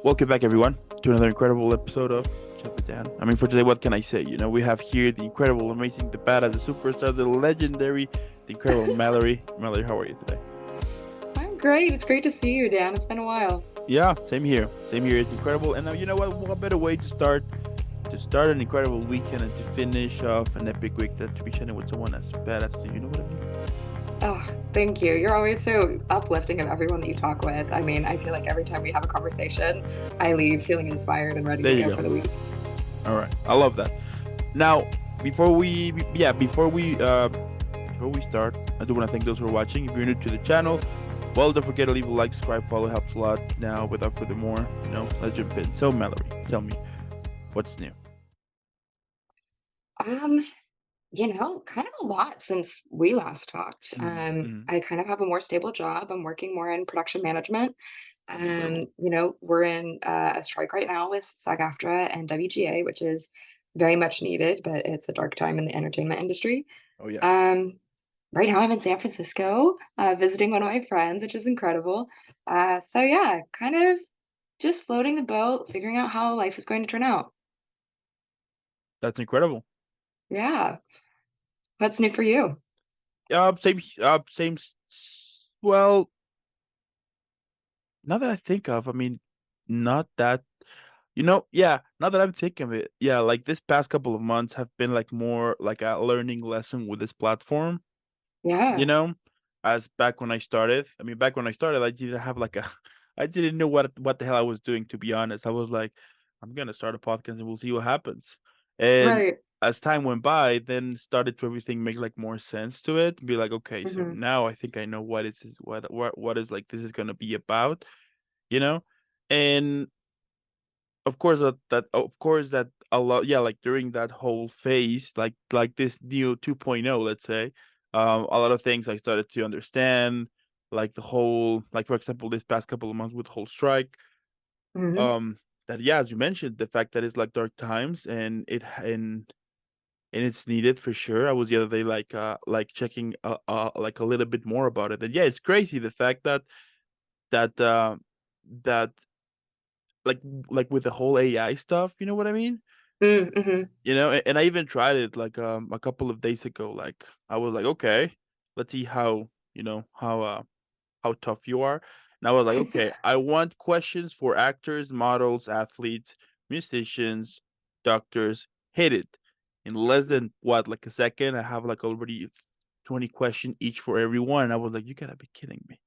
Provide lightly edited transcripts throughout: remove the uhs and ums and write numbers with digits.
Welcome back, everyone, to another incredible episode of Chip It Down. I mean, for today, what can I say? We have here the incredible, amazing, the badass, the superstar, the legendary, the incredible Mallory. Mallory, how are you today? I'm great. It's great to see you, Dan. It's been a while. Yeah, same here. Same here. It's incredible. And you know what better way to start an incredible weekend and to finish off an epic week than to be chatting with someone as badass as you. You know what I mean? Oh, thank you. You're always so uplifting of everyone that you talk with. I mean, I feel like every time we have a conversation, I leave feeling inspired and ready There to you go go. for the week. All right, I love that. Now, before we start, I do want to thank those who are watching. If you're new to the channel, well, don't forget to leave a like, subscribe, follow, helps a lot. Now, without further more, let's jump in. So, Mallory, tell me, what's new? Um, kind of a lot since we last talked. Mm-hmm. I kind of have a more stable job. I'm working more in production management. That's incredible. We're in a strike right now with SAG-AFTRA and WGA, which is very much needed, but it's a dark time in the entertainment industry. Oh yeah, Um, Right now I'm in San Francisco, visiting one of my friends, which is incredible. So yeah, kind of just floating the boat, figuring out how life is going to turn out. that's incredible. Yeah. What's new for you? Same, same. Well, now that I think of, I mean, not that. Yeah, now that I'm thinking of it, yeah, like this past couple of months have been like more like a learning lesson with this platform. you Yeah. know, as back when I started. I mean, back when I started, I didn't have like a, I didn't know what the hell I was doing, to be honest. I was like, I'm gonna start a podcast and we'll see what happens. And Right. as time went by, then started to everything make like more sense to it. Be like, okay, so Hmm. now I think I know what is what is like this is gonna be about, you know, and of course that a lot, yeah, like during that whole phase, like this new 2.0, let's say, a lot of things I started to understand, like the whole, like for example, this past couple of months with the whole strike, Hmm. um that, yeah, as you mentioned, the fact that it's like dark times and and it's needed for sure. I was the other day like checking like a little bit more about it, and yeah, it's crazy the fact that that like like with the whole AI stuff, you know what I mean? Mm-hmm. And I even tried it like a couple of days ago. Like I was like, okay, let's see how how tough you are. And I was like, okay, I want questions for actors, models, athletes, musicians, doctors. Hit it in less than what, like a second. I have like already 20 questions each for everyone. And I was like, you gotta be kidding me.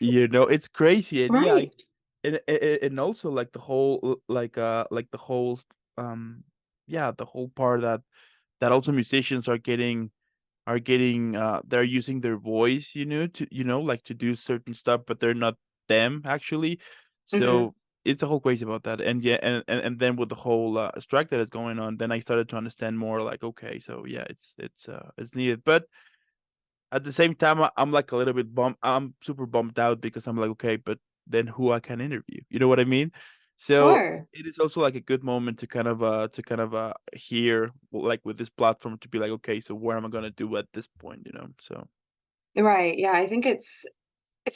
It's crazy. And yeah, Right. and also like the whole like the whole um yeah, the whole part that also musicians are getting they're using their voice, to like to do certain stuff, but they're not them actually. Hmm. So it's a whole crazy about that. And yeah, and then with the whole strike that is going on, then I started to understand more, like, okay, so yeah, it's needed. But at the same time, I'm like a little bit bummed. I'm super bummed out because I'm like, okay, but then who I can interview? You know what I mean? So Sure. it is also like a good moment to kind of hear, like, with this platform, to be like, okay, so what am I gonna do at this point? So Right. Yeah, I think it's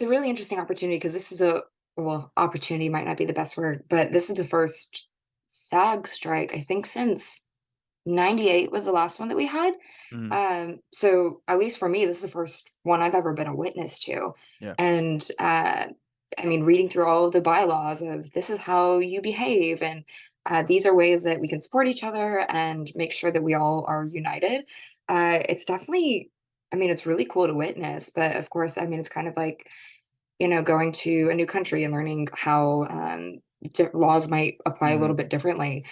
a really interesting opportunity because this is a well, opportunity might not be the best word, but this is the first SAG strike, I think, since 98 was the last one that we had. mm, So at least for me, this is the first one I've ever been a witness to. yeah, And I mean, reading through all of the bylaws of this is how you behave, and these are ways that we can support each other and make sure that we all are united. It's definitely, I mean, it's really cool to witness, but of course, I mean, it's kind of like, going to a new country and learning how laws might apply a little hmm bit differently.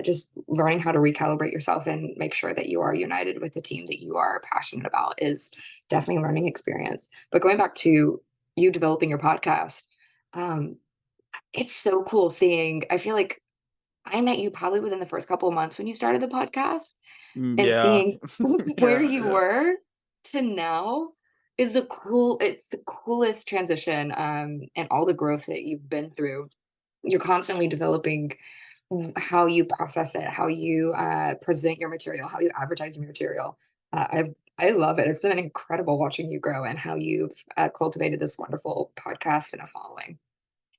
Just learning how to recalibrate yourself and make sure that you are united with the team that you are passionate about is definitely a learning experience. But going back to you developing your podcast, um, it's so cool seeing. I feel like I met you probably within the first couple of months when you started the podcast, and yeah, seeing where yeah, you yeah. were to now is it's the coolest transition, and all the growth that you've been through. You're constantly developing how you process it, how you present your material, how you advertise your material. I love it. It's been incredible watching you grow and how you've cultivated this wonderful podcast and a following.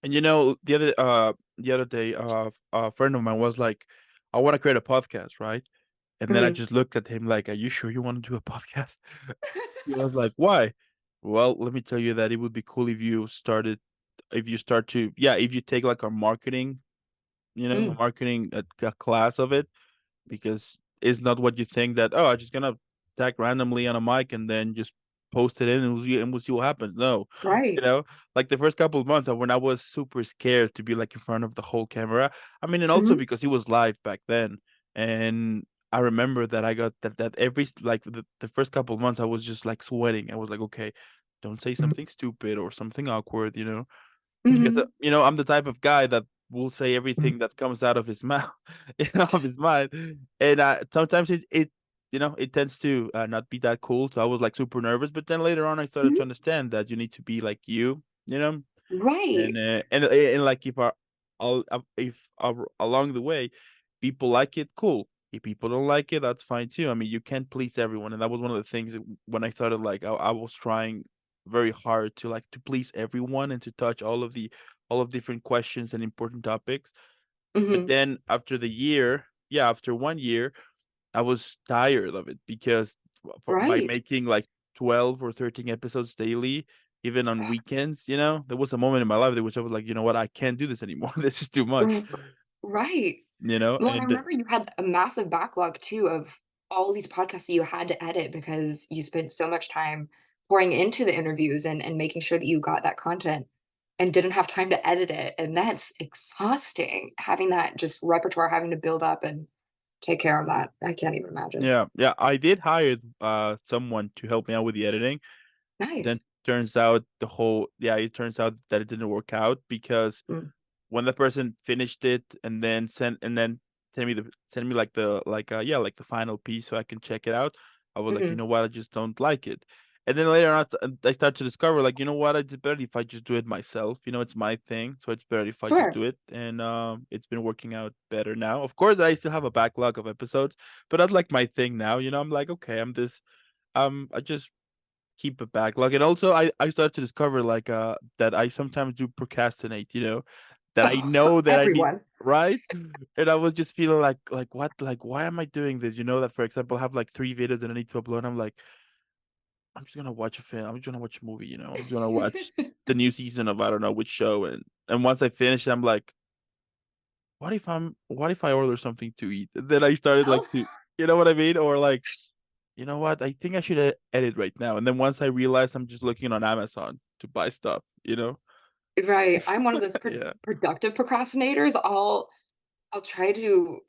And the other day, a friend of mine was like, "I want to create a podcast, right?" And then I Mhm. just looked at him like, "Are you sure you want to do a podcast?" He was like, "Why?" Well, let me tell you that it would be cool if you start to, yeah, if you take like a marketing, a Mm. marketing a class of it, because it's not what you think that, oh, I'm just gonna tag randomly on a mic and then just post it in and we'll see what happens. No, you Right. know, like the first couple of months when I was super scared to be like in front of the whole camera. I mean, and also Mhm. because it was live back then. And I remember that I got that like the first couple of months I was just like sweating. I was like, okay, don't say Mhm. something stupid or something awkward, because Mhm. I'm the type of guy that will say Mhm. everything that comes out of his mouth, of his mind, and sometimes it tends to not be that cool. So I was like super nervous, but then later on I started to Mhm. understand that you need to be like Right. and like if along the way people like it, cool. If people don't like it, that's fine too. I mean, you can't please everyone, and that was one of the things when I started. Like I was trying very hard to like to please everyone and to touch all of different questions and important topics. But Mhm. then after 1 year, I was tired of it because by Right. making like 12 or 13 episodes daily, even on weekends, there was a moment in my life that which I was like, you know what, I can't do this anymore. This is too much, R Right. Well, and I and remember you had a massive backlog too of all these podcasts that you had to edit because you spent so much time pouring into the interviews and making sure that you got that content and didn't have time to edit it, and that's exhausting, having that just repertoire, having to build up and take care of that. I can't even imagine. yeah, yeah, I did hire someone to help me out with the editing. Then Nice. it turns out that it didn't work out because Mm. when the person finished it and then send me like the final piece so I can check it out, I was like, you Mhm. know what, I just don't like it. And then later on, I start to discover like, you know what, it's better if I just do it myself. It's my thing, so it's better if I just Sure. do it. And it's been working out better now. Of course, I still have a backlog of episodes, but that's like my thing now. I'm like, okay, I just keep a backlog. And also I started to discover like that I sometimes do procrastinate, that I know that I need, Everyone. right? And I was just feeling like what, like why am I doing this? That for example I have like 3 videos that I need to upload. I'm like, I'm just gonna watch a film, I'm just gonna watch a movie, I'm just gonna watch the new season of I don't know which show. And once I finish I'm like, what if I order something to eat? And then I started like Oh. to, you know what I mean? Or like, you know what? I think I should edit right now. And then once I realize I'm just looking on Amazon to buy stuff. Right. I'm one of those Yeah. productive procrastinators. I'll try to,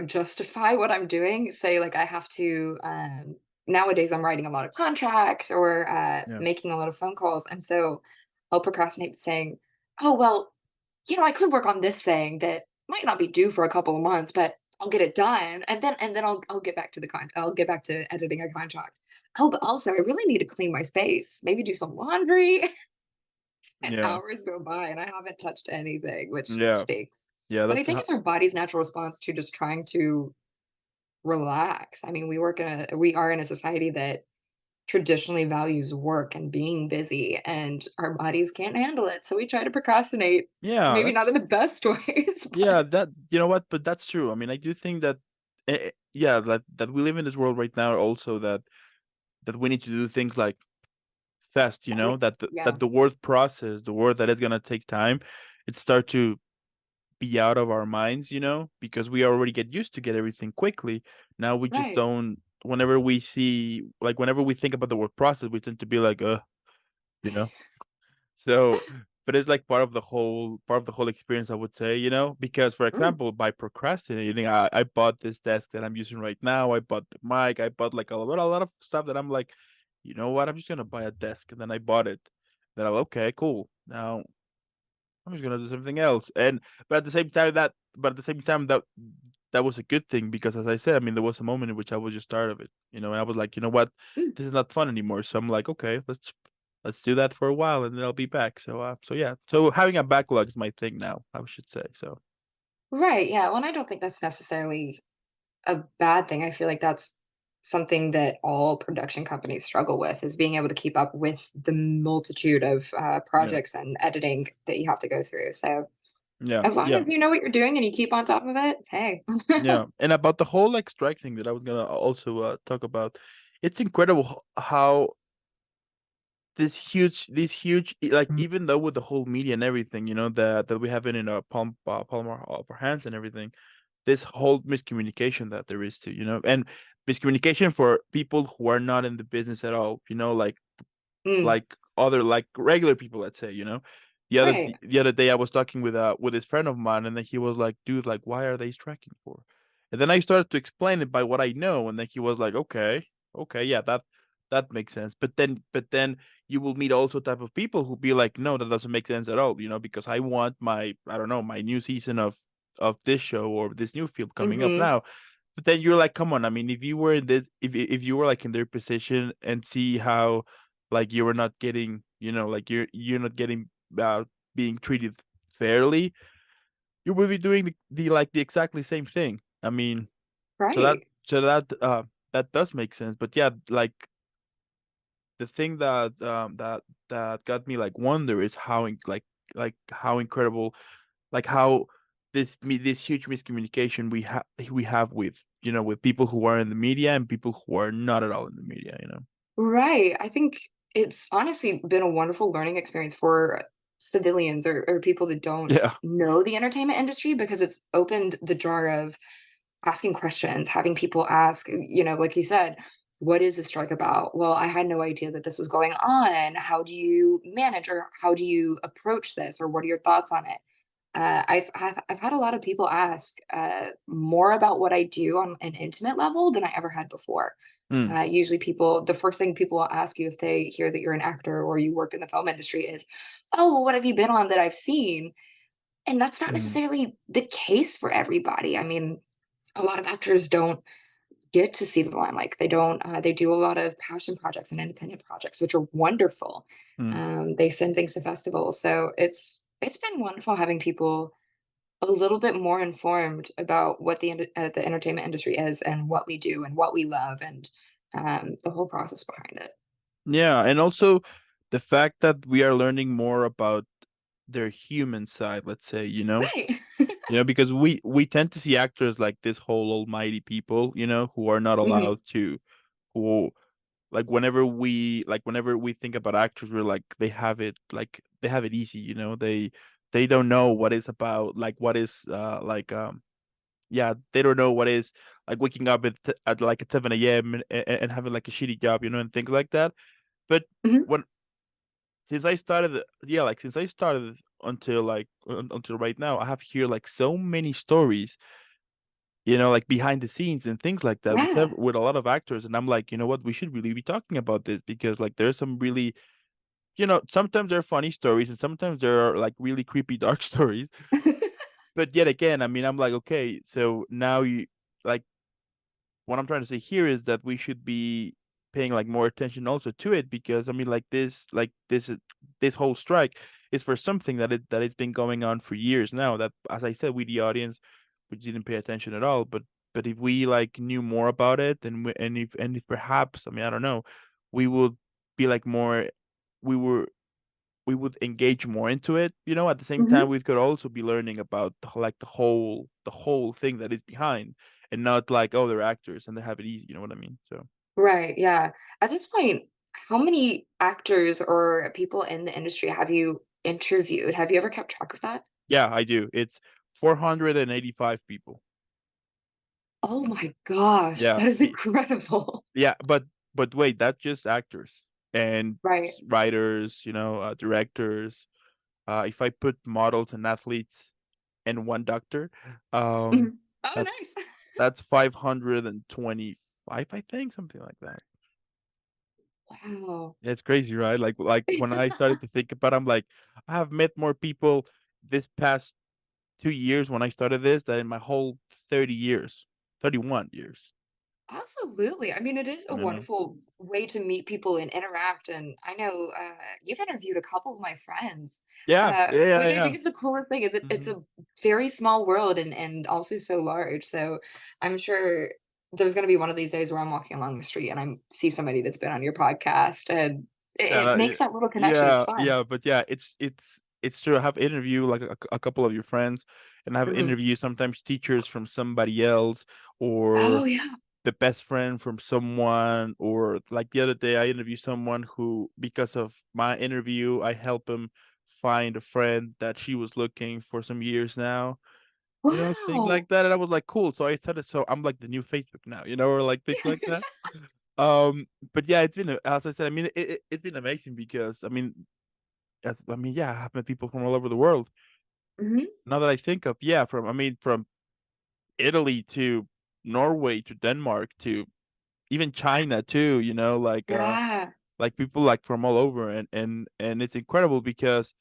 justify what I'm doing. Say like I have to nowadays I'm writing a lot of contracts or Yeah. making a lot of phone calls. And so I'll procrastinate saying, "Oh, well, I could work on this thing that might not be due for a couple of months, but I'll get it done." And then I'll get back to I'll get back to editing a contract. Oh, but also I really need to clean my space, maybe do some laundry. And Yeah. hours go by and I haven't touched anything, which Yeah. stinks. Yeah. But I think it's our body's natural response to just trying to relax. I mean, we are in a society that traditionally values work and being busy, and our bodies can't handle it. So we try to procrastinate, Yeah. maybe not in the best ways, Yeah. but That, you know what? But that's true. I mean, I do think that, yeah, that we live in this world right now also that we need to do things like fast, yeah, that the word process, the word that is going to take time, it start to be out of our minds, because we already get used to get everything quickly. Now we just right. don't. Whenever we think about the word process, we tend to be like, you know. So, but it's like part of the whole experience, I would say, because for Mm, example, by procrastinating, I bought this desk that I'm using right now. I bought the mic. I bought like a lot of stuff that I'm like, you know what? I'm just gonna buy a desk, and then I bought it. Then I'm okay, cool. Now I'm just gonna do something else. But at the same time, that was a good thing because, as I said, I mean, there was a moment in which I was just tired of it, and I was like, you know what, mm. this is not fun anymore. So I'm like, okay, let's do that for a while, and then I'll be back. So yeah, so having a backlog is my thing now, I should say. So Right. Yeah. Well, and I don't think that's necessarily a bad thing. I feel like that's something that all production companies struggle with is being able to keep up with the multitude of Yeah. projects and editing that you have to go through. So Yeah. as long as Yeah. you know what you're doing and you keep on top of it, hey. Yeah. And about the whole like strike thing that I was gonna also talk about, it's incredible how like even though with the whole media and everything, that we have it in our palm of our hands and everything, this whole miscommunication that there is and miscommunication for people who are not in the business at all, Mm, like other like regular people, let's say, right. the other day I was talking with this friend of mine, and then he was like, dude, like why are they striking for? And then I started to explain it by what I know, and then he was like, okay, yeah, that makes sense. But then you will meet also type of people who be like, no, that doesn't make sense at all, because I want my, I don't know, my new season of this show or this new field coming up Hmm. now. But then you're like, come on. I mean, if you were in this, if you were like in their position and see how, like you were not getting, like you're not getting being treated fairly, you will be doing the like the exactly same thing. I mean, so that Right. so that that does make sense. But yeah, like the thing that got me like wonder is like how incredible, like how this huge miscommunication we have with with people who are in the media and people who are not at all in the media. Right. I think it's honestly been a wonderful learning experience for civilians or people that don't Yeah. know the entertainment industry because it's opened the jar of asking questions, having people ask, like you said, what is a strike about? Well, I had no idea that this was going on. How do you manage or how do you approach this or what are your thoughts on it? I've had a lot of people ask more about what I do on an intimate level than I ever had before. Mm, Usually, the first thing people will ask you if they hear that you're an actor or you work in the film industry is, "Oh, well, what have you been on that I've seen?" And that's not mm, necessarily the case for everybody. I mean, a lot of actors don't get to see the limelight. They don't. They do a lot of passion projects and independent projects, which are wonderful. mm. They send things to festivals, so it's been wonderful having people a little bit more informed about what the entertainment industry is and what we do and what we love and the whole process behind it. Yeah, and also the fact that we are learning more about their human side, let's say, Right. because we tend to see actors like this whole almighty people, who are not Mhm, allowed to, who like whenever we think about actors, we're like they have it easy, they don't know what is about, like what is yeah, they don't know what is like waking up at like at 7 a.m. and having like a shitty job, and things like that. But mhm, when since I started, yeah, like since I started until until right now, I have heard like so many stories, like behind the scenes and things like that yeah. with a lot of actors, and I'm like, you know what, we should really be talking about this because like there's some really, sometimes they're funny stories and sometimes there are like really creepy dark stories. But yet again, I mean, I'm like, okay, so now like what I'm trying to say here is that we should be paying like more attention also to it because I mean this whole strike is for something that it's been going on for years now, that as I said, we the audience, we didn't pay attention at all, but if we like knew more about it, and if perhaps, I mean, I don't know, we would be like more, we were we would engage more into it, at the same time Mhm, we could also be learning about like the whole thing that is behind, and not like, oh, they're actors and they have it easy, you know what I mean? So right, yeah. At this point, how many actors or people in the industry have you interviewed? Have you ever kept track of that? yeah, I do. It's 485 people. Oh my gosh, Yeah. that is incredible. Yeah, but wait, that's just actors and Right. writers, directors. If I put models and athletes and one doctor, um Mhm. Oh, that's nice. that's 525, I think, something like that. Wow. It's crazy, right? Like when I started to think about it, I'm like, I have met more people this past 2 years when I started this than in my whole 30 years, 31 years, Absolutely. I mean, it is a you know? wonderful way to meet people and interact. And I know you've interviewed a couple of my friends, Yeah, yeah, yeah, which I yeah. think is the coolest thing. Is it's Hmm. a very small world and also so large. So I'm sure. there's gonna be one of these days where I'm walking along the street and I see somebody that's been on your podcast, and it Yeah, yeah, makes that little connection, it's yeah, fun. yeah, but yeah, it's true. I have interview like a couple of your friends, and I have Mhm. interview sometimes teachers from somebody else, or Oh, yeah. the best friend from someone, or like the other day I interviewed someone who, because of my interview, I help him find a friend that she was looking for some years now, things Wow. like that. And I was like, cool. So I started, so I'm like the new Facebook now, or like things like that. But yeah, it's been as I said, I mean, it's been amazing because yeah, I have met people from all over the world. Mhm. Now that I think of, yeah, from Italy to Norway to Denmark to even China too, Yeah. like people like from all over, and it's incredible because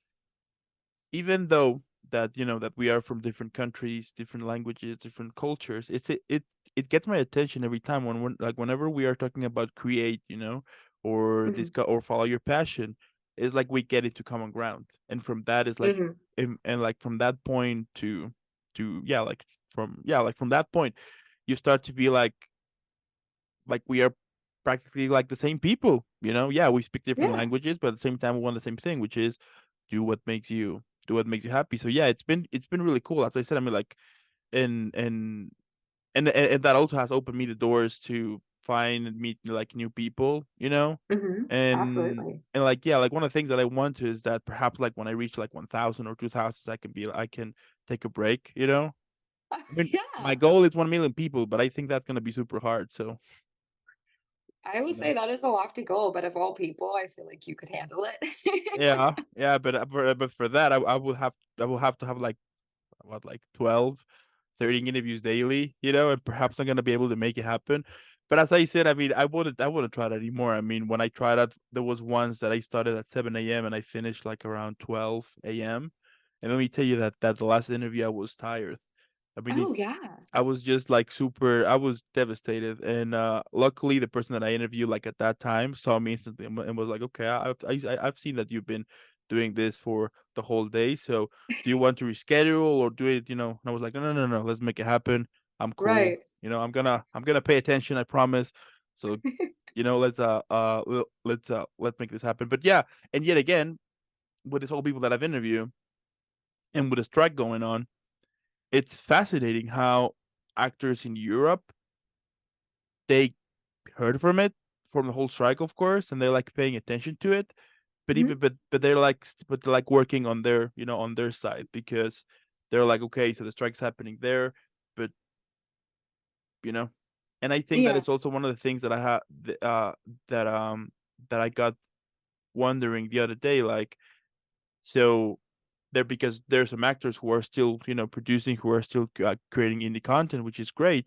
even though that that we are from different countries, different languages, different cultures, it gets my attention every time like whenever we are talking about create, or Mhm. or follow your passion, it's like we get into common ground, and from that is like, Mhm. and like from that point to yeah, like from that point, you start to be like we are practically like the same people, Yeah, we speak different Yeah. languages, but at the same time we want the same thing, which is do what makes you do what makes you happy. So yeah, it's been really cool. As I said, I mean, like, and and and that also has opened me the doors to find and meet like new people, Mhm. and Absolutely. and like, yeah, like one of the things that I want to is that perhaps like when I reach like 1,000 or 2,000, I can take a break, I mean, my Yeah. goal is 1 million people, but I think that's gonna be super hard. So, I will you know. say that is a lofty goal, but of all people, I feel like you could handle it. Yeah, yeah, but for that, I will have to have like what, like 12, 13 interviews daily, and perhaps I'm gonna be able to make it happen. But as I said, I mean, I wouldn't try that anymore. I mean, when I tried that, there was once that I started at 7 a.m. and I finished like around 12 a.m. And let me tell you that the last interview I was tired. I mean, Oh, yeah. I was just like I was devastated. And luckily the person that I interviewed like at that time saw me instantly and was like, okay, I've seen that you've been doing this for the whole day. So do you want to reschedule or do it, And I was like, no, no, no, no, let's make it happen. I'm cool. Right. I'm gonna pay attention, I promise. So, let's make this happen. But yeah, and yet again, with this whole people that I've interviewed and with the strike going on, it's fascinating how actors in Europe, they heard from the whole strike, of course, and they're like paying attention to it. But Mhm. even but they're like but they're like working on their side, because they're like, okay, so the strike's happening there, but you know, and I think that Yeah. it's also one of the things that that that I got wondering the other day, like, so there, because there's some actors who are still producing, who are still creating indie content, which is great.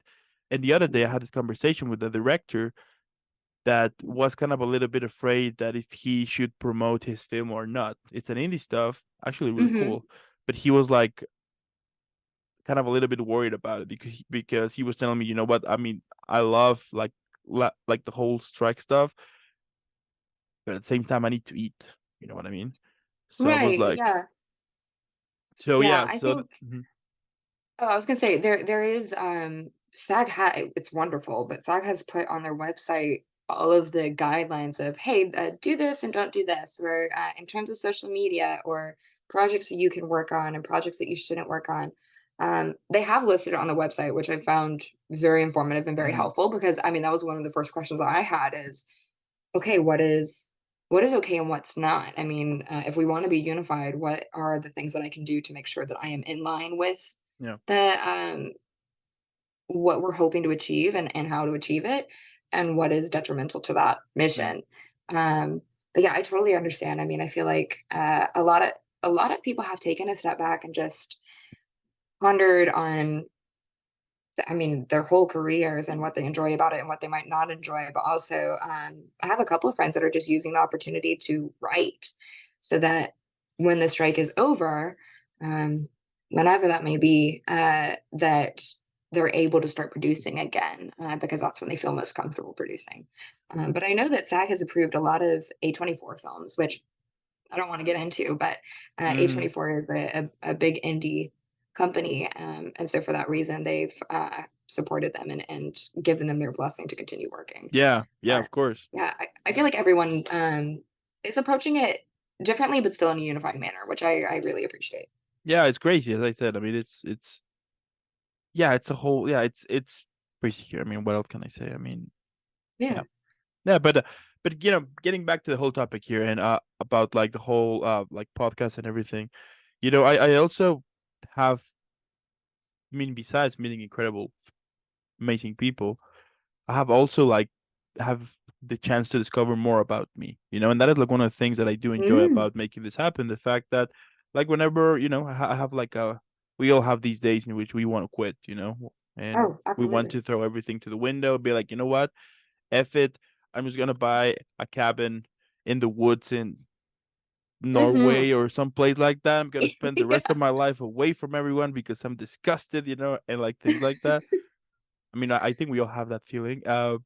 And the other day I had this conversation with the director that was kind of a little bit afraid that if he should promote his film or not. It's an indie stuff, actually really Mhm. cool, but he was like kind of a little bit worried about it because he was telling me, you know what, I mean, I love like the whole strike stuff, but at the same time I need to eat. You know what I mean? So I was Right, like, yeah. so Yeah, yeah, I so think mhm, oh, I was gonna say there is, SAG ha it's wonderful, but SAG has put on their website all of the guidelines of, "Hey, do this and don't do this," or, in terms of social media or projects that you can work on and projects that you shouldn't work on. They have listed it on the website, which I found very informative and very mhm, helpful because, I mean, that was one of the first questions I had is, "Okay, what is okay and what's not?" I mean, if we wanna be unified, what are the things that I can do to make sure that I am in line with yeah, the, what we're hoping to achieve and how to achieve it, and what is detrimental to that yeah, mission. But yeah, I totally understand. I mean, I feel like a lot of people have taken a step back and just pondered on, I mean, their whole careers and what they enjoy about it and what they might not enjoy. But also, I have a couple of friends that are just using the opportunity to write so that when the strike is over, um, whenever that may be, that they're able to start producing again because that's when they feel most comfortable producing. But I know that SAG has approved a lot of A24 films, which I don't want to get into, but mhm, A24 is a big indie company. And so for that reason, they've supported them and given them their blessing to continue working. Yeah, yeah, But of course. yeah, I feel like everyone is approaching it differently, but still in a unified manner, which I really appreciate. Yeah, it's crazy, as I said. I mean, it's yeah, it's a whole yeah, it's crazy here. I mean, what else can I say? I mean, yeah. Yeah. Yeah, but getting back to the whole topic here and about like the whole like podcast and everything. I also have I mean besides meeting incredible amazing people, I have also like have the chance to discover more about me, and that is like one of the things that I do enjoy Mm. about making this happen. The fact that like whenever, I have like we all have these days in which we want to quit, and Oh, we want absolutely. to throw everything to the window, be like, you know what? F it. I'm just gonna buy a cabin in the woods in Hmm. Norway or someplace like that. I'm gonna spend the rest Yeah. of my life away from everyone because I'm disgusted, and like things like that. I mean, I think we all have that feeling. Hmm.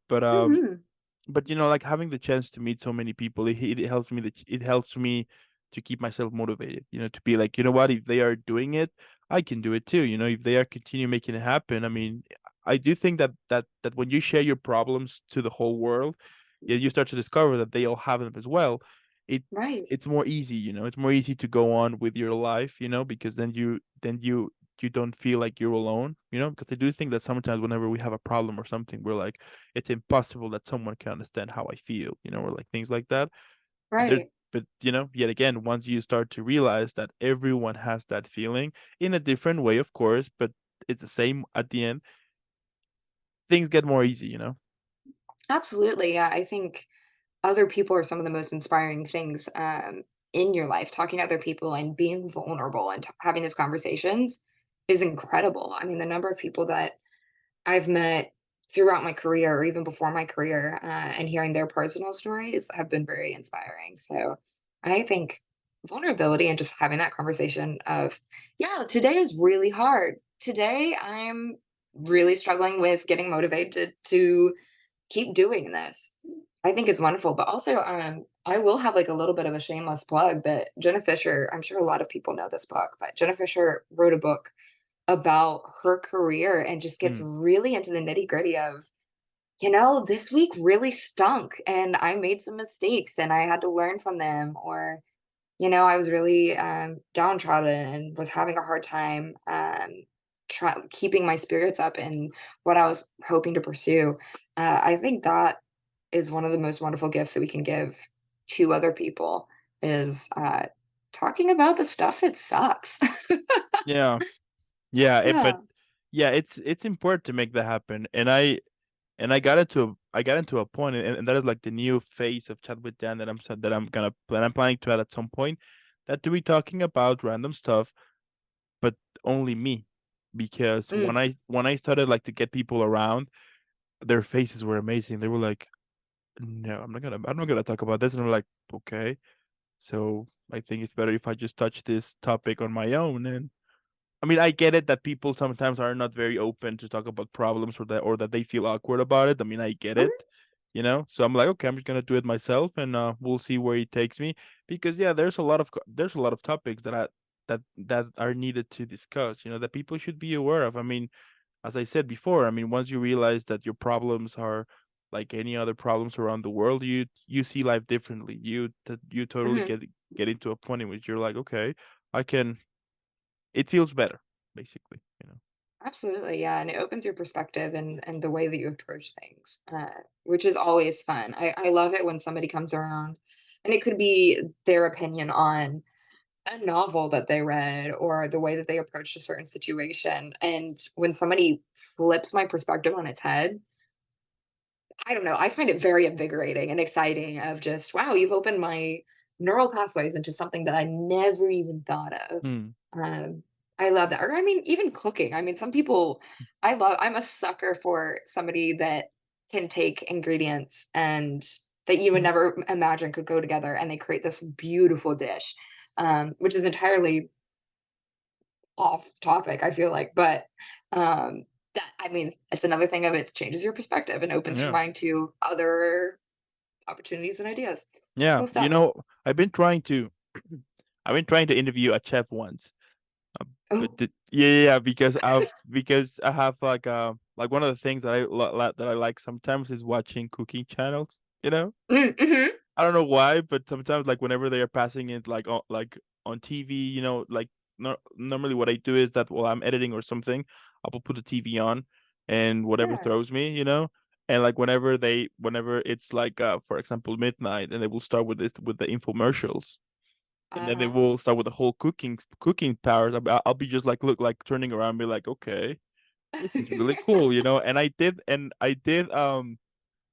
But like having the chance to meet so many people, it helps me to keep myself motivated, to be like, you know what, if they are doing it, I can do it too. If they are continue making it happen. I mean, I do think that when you share your problems to the whole world, yeah, you start to discover that they all have them as well. it Right. it's more easy, it's more easy to go on with your life, because then you don't feel like you're alone, because I do think that sometimes whenever we have a problem or something, we're like, it's impossible that someone can understand how I feel, or like things like that. But there, Right. but yet again, once you start to realize that everyone has that feeling in a different way, of course, but it's the same at the end, things get more easy. Absolutely. Yeah. I think other people are some of the most inspiring things in your life. Talking to other people and being vulnerable and having these conversations is incredible. I mean, the number of people that I've met throughout my career or even before my career and hearing their personal stories have been very inspiring. So I think vulnerability and just having that conversation of, yeah, today is really hard. Today I'm really struggling with getting motivated to keep doing this. I think is wonderful, but also, I will have like a little bit of a shameless plug that Jenna Fisher. I'm sure a lot of people know this book, but Jenna Fisher wrote a book about her career and just gets Mm, really into the nitty gritty of, this week really stunk and I made some mistakes and I had to learn from them, or I was really downtrodden and was having a hard time keeping my spirits up in what I was hoping to pursue. I think that is one of the most wonderful gifts that we can give to other people is talking about the stuff that sucks. yeah, yeah, but Yeah. yeah, it's important to make that happen, and I got into a point, and that is like the new phase of chat with Dan that I'm planning to add at some point, that to be talking about random stuff, but only me, because when Mm. I started like to get people around, their faces were amazing. They were like, "No, I'm not gonna talk about this," and I'm like, "Okay." So I think it's better if I just touch this topic on my own. And I mean, I get it that people sometimes are not very open to talk about problems, or that they feel awkward about it. I mean, I get Mhm. it. So I'm like, okay, I'm just gonna do it myself, and we'll see where it takes me. Because yeah, there's a lot of topics that are needed to discuss. That people should be aware of. I mean, as I said before, I mean, once you realize that your problems are like any other problems around the world, you see life differently. You totally Mhm. get into a point in which you're like, okay, I can. It feels better, basically. Absolutely, yeah, and it opens your perspective and the way that you approach things, which is always fun. I love it when somebody comes around, and it could be their opinion on a novel that they read or the way that they approached a certain situation. And when somebody flips my perspective on its head, I don't know, I find it very invigorating and exciting of just, wow, you've opened my neural pathways into something that I never even thought of. Hmm. Um, I love that. Or I mean, even cooking. I mean, some people I'm a sucker for somebody that can take ingredients and that you would never imagine could go together and they create this beautiful dish. Which is entirely off topic, I feel like, but that I mean, it's another thing of it changes your perspective and opens your Yeah. mind to other opportunities and ideas. It's Yeah. cool stuff. I've been trying to I've been trying to interview a chef once. Oh, But yeah, yeah, yeah, because I have like like one of the things that that I like sometimes is watching cooking channels, you know? Mhm. I don't know why, but sometimes like whenever they are passing it like on TV, like no, normally what I do is that while I'm editing or something, I will put the TV on and whatever Yeah. throws me, and like whenever it's like for example midnight, and they will start with this with the infomercials, and then they Uh-huh. will start with the whole cooking powers. I'll be just like look like turning around, be like, okay, this is really cool, and I did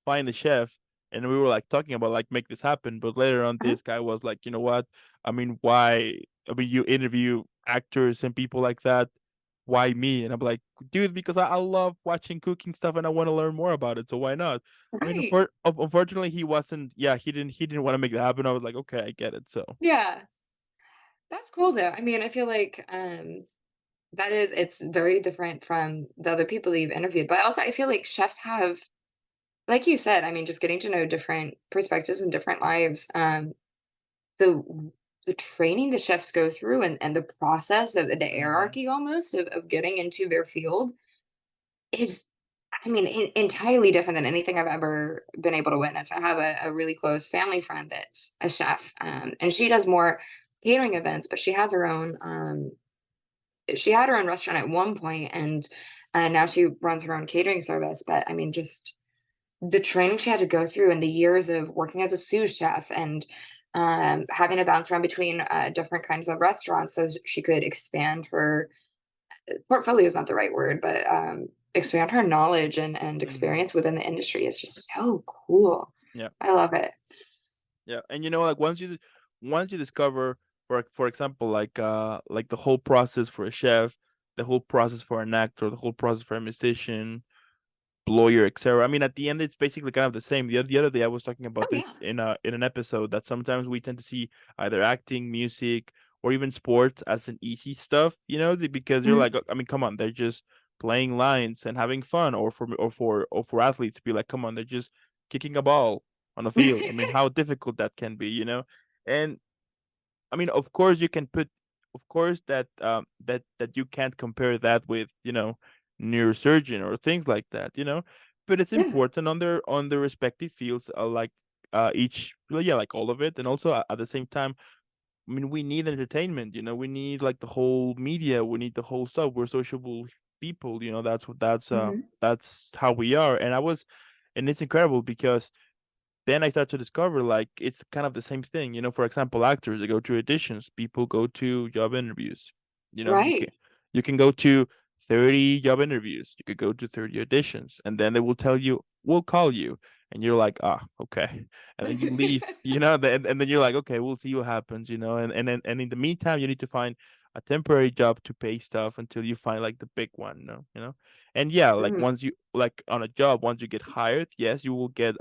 find a chef, and we were like talking about like make this happen, but later on Uh-huh. this guy was like, you know what, I mean, why, I mean, you interview actors and people like that, why me? And I'm like, dude, because I love watching cooking stuff and I want to learn more about it, so why not? I mean, Right. unfortunately he wasn't, yeah, he didn't want to make that happen. I was like, okay, I get it. So Yeah. That's cool though. I mean, I feel like it's very different from the other people that you've interviewed. But also I feel like chefs have, like you said, I mean, just getting to know different perspectives and different lives. The the training the chefs go through and the process of the hmm hierarchy almost of getting into their field is, I mean, entirely different than anything I've ever been able to witness. I have a really close family friend that's a chef, and she does more catering events, but she has her own. She had her own restaurant at one point, and now she runs her own catering service. But I mean, just the training she had to go through and the years of working as a sous chef and having to bounce around between different kinds of restaurants so she could expand her portfolio is not the right word, but expand her knowledge and hmm experience within the industry is just so cool. yeah. I love it. Yeah, and like once you discover, for example, like the whole process for a chef, the whole process for an actor, the whole process for a musician, lawyer, etc. I mean, at the end, it's basically kind of the same. The other day, I was talking Oh about this yeah. in an episode that sometimes we tend to see either acting, music, or even sports as an easy stuff, because you're Mhm. like, I mean, come on, they're just playing lines and having fun, or for athletes to be like, come on, they're just kicking a ball on a field. I mean, how difficult that can be. And I mean, of course, you can put, of course, that you can't compare that with neurosurgeon or things like that. But it's Yeah. important on their respective fields, like each, well, yeah, like all of it, and also at the same time, I mean, we need entertainment. We need like the whole media, we need the whole stuff. We're sociable people. That's what Hmm. that's how we are. And it's incredible because then I start to discover like it's kind of the same thing. For example, actors, they go to auditions, people go to job interviews. You can Right. go to 30 job interviews, you could go to 30 auditions, and then they will tell you, we'll call you. And you're like, ah, okay. And then you leave, and then you're like, okay, we'll see what happens. And in the meantime, you need to find a temporary job to pay stuff until you find like the big one, and yeah, like Mhm. once you like on a job, once you get hired, yes, you will get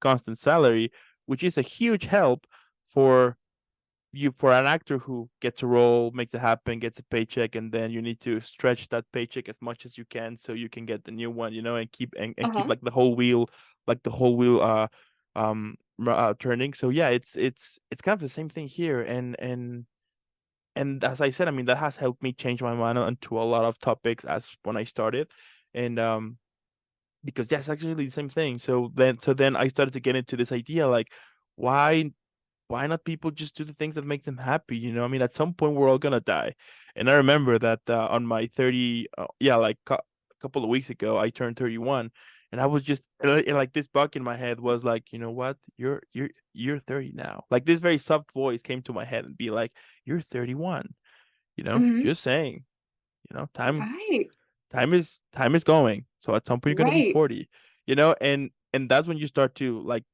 constant salary, which is a huge help for for an actor who gets a role, makes it happen, gets a paycheck, and then you need to stretch that paycheck as much as you can so you can get the new one, and keep Uh-huh. like the whole wheel turning. So yeah, it's kind of the same thing here, and as I said, I mean that has helped me change my mind onto a lot of topics as when I started, and because yeah, it's actually the same thing. So then I started to get into this idea like, why not people just do the things that make them happy? I mean, at some point we're all gonna die. And I remember that on my 30, yeah, like a couple of weeks ago, I turned 31, and I was just like this bug in my head was like, you know what? You're 30 now. Like this very soft voice came to my head and be like, you're 31. Hmm. Just saying. Time Right. time is going. So at some point you're gonna be Right. 40. And that's when you start to like,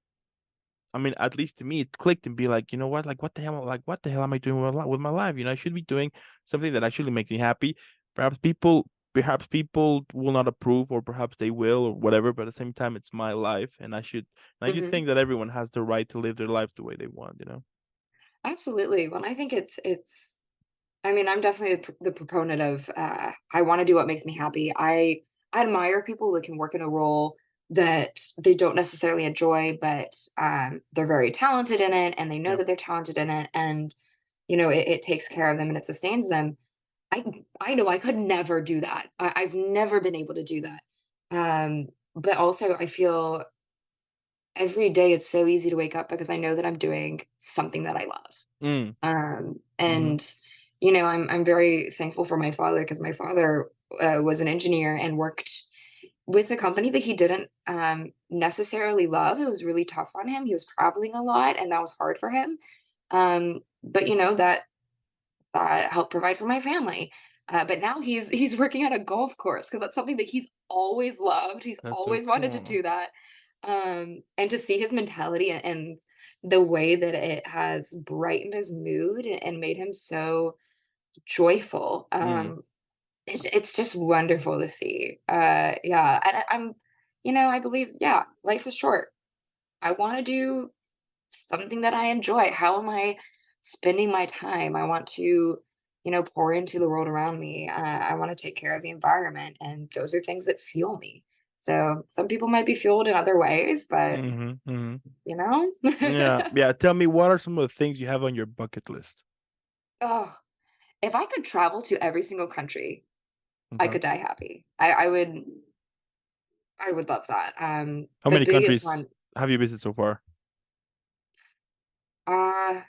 I mean, at least to me, it clicked and be like, you know what? Like, what the hell am I doing with my life? I should be doing something that actually makes me happy. Perhaps people will not approve, or perhaps they will, or whatever. But at the same time, it's my life, and I should Hmm. think that everyone has the right to live their life the way they want. Absolutely. Well, I think it's I mean, I'm definitely the proponent of I want to do what makes me happy. I admire people that can work in a role that they don't necessarily enjoy, but they're very talented in it, and they know Yeah. that they're talented in it, and it takes care of them and it sustains them. I know I could never do that. I've never been able to do that. But also I feel every day it's so easy to wake up because I know that I'm doing something that I love. Mm, mhm. And I'm very thankful for my father because my father was an engineer and worked with a company that he didn't necessarily love. It was really tough on him. He was traveling a lot, and that was hard for him. But that helped provide for my family. But now he's working at a golf course because that's something that he's always loved. He's That's so always wanted to cool. do that. And to see his mentality and the way that it has brightened his mood and made him so joyful. Mm, It's just wonderful to see. Yeah, and I believe, yeah, life is short. I want to do something that I enjoy. How am I spending my time? I want to, pour into the world around me. I want to take care of the environment, and those are things that fuel me. So some people might be fueled in other ways, but mhm, mhm. you know, Yeah, yeah, tell me what are some of the things you have on your bucket list? oh, if I could travel to every single country, I Okay. could die happy. I would love that. How The many biggest countries one, have you visited so far? uh,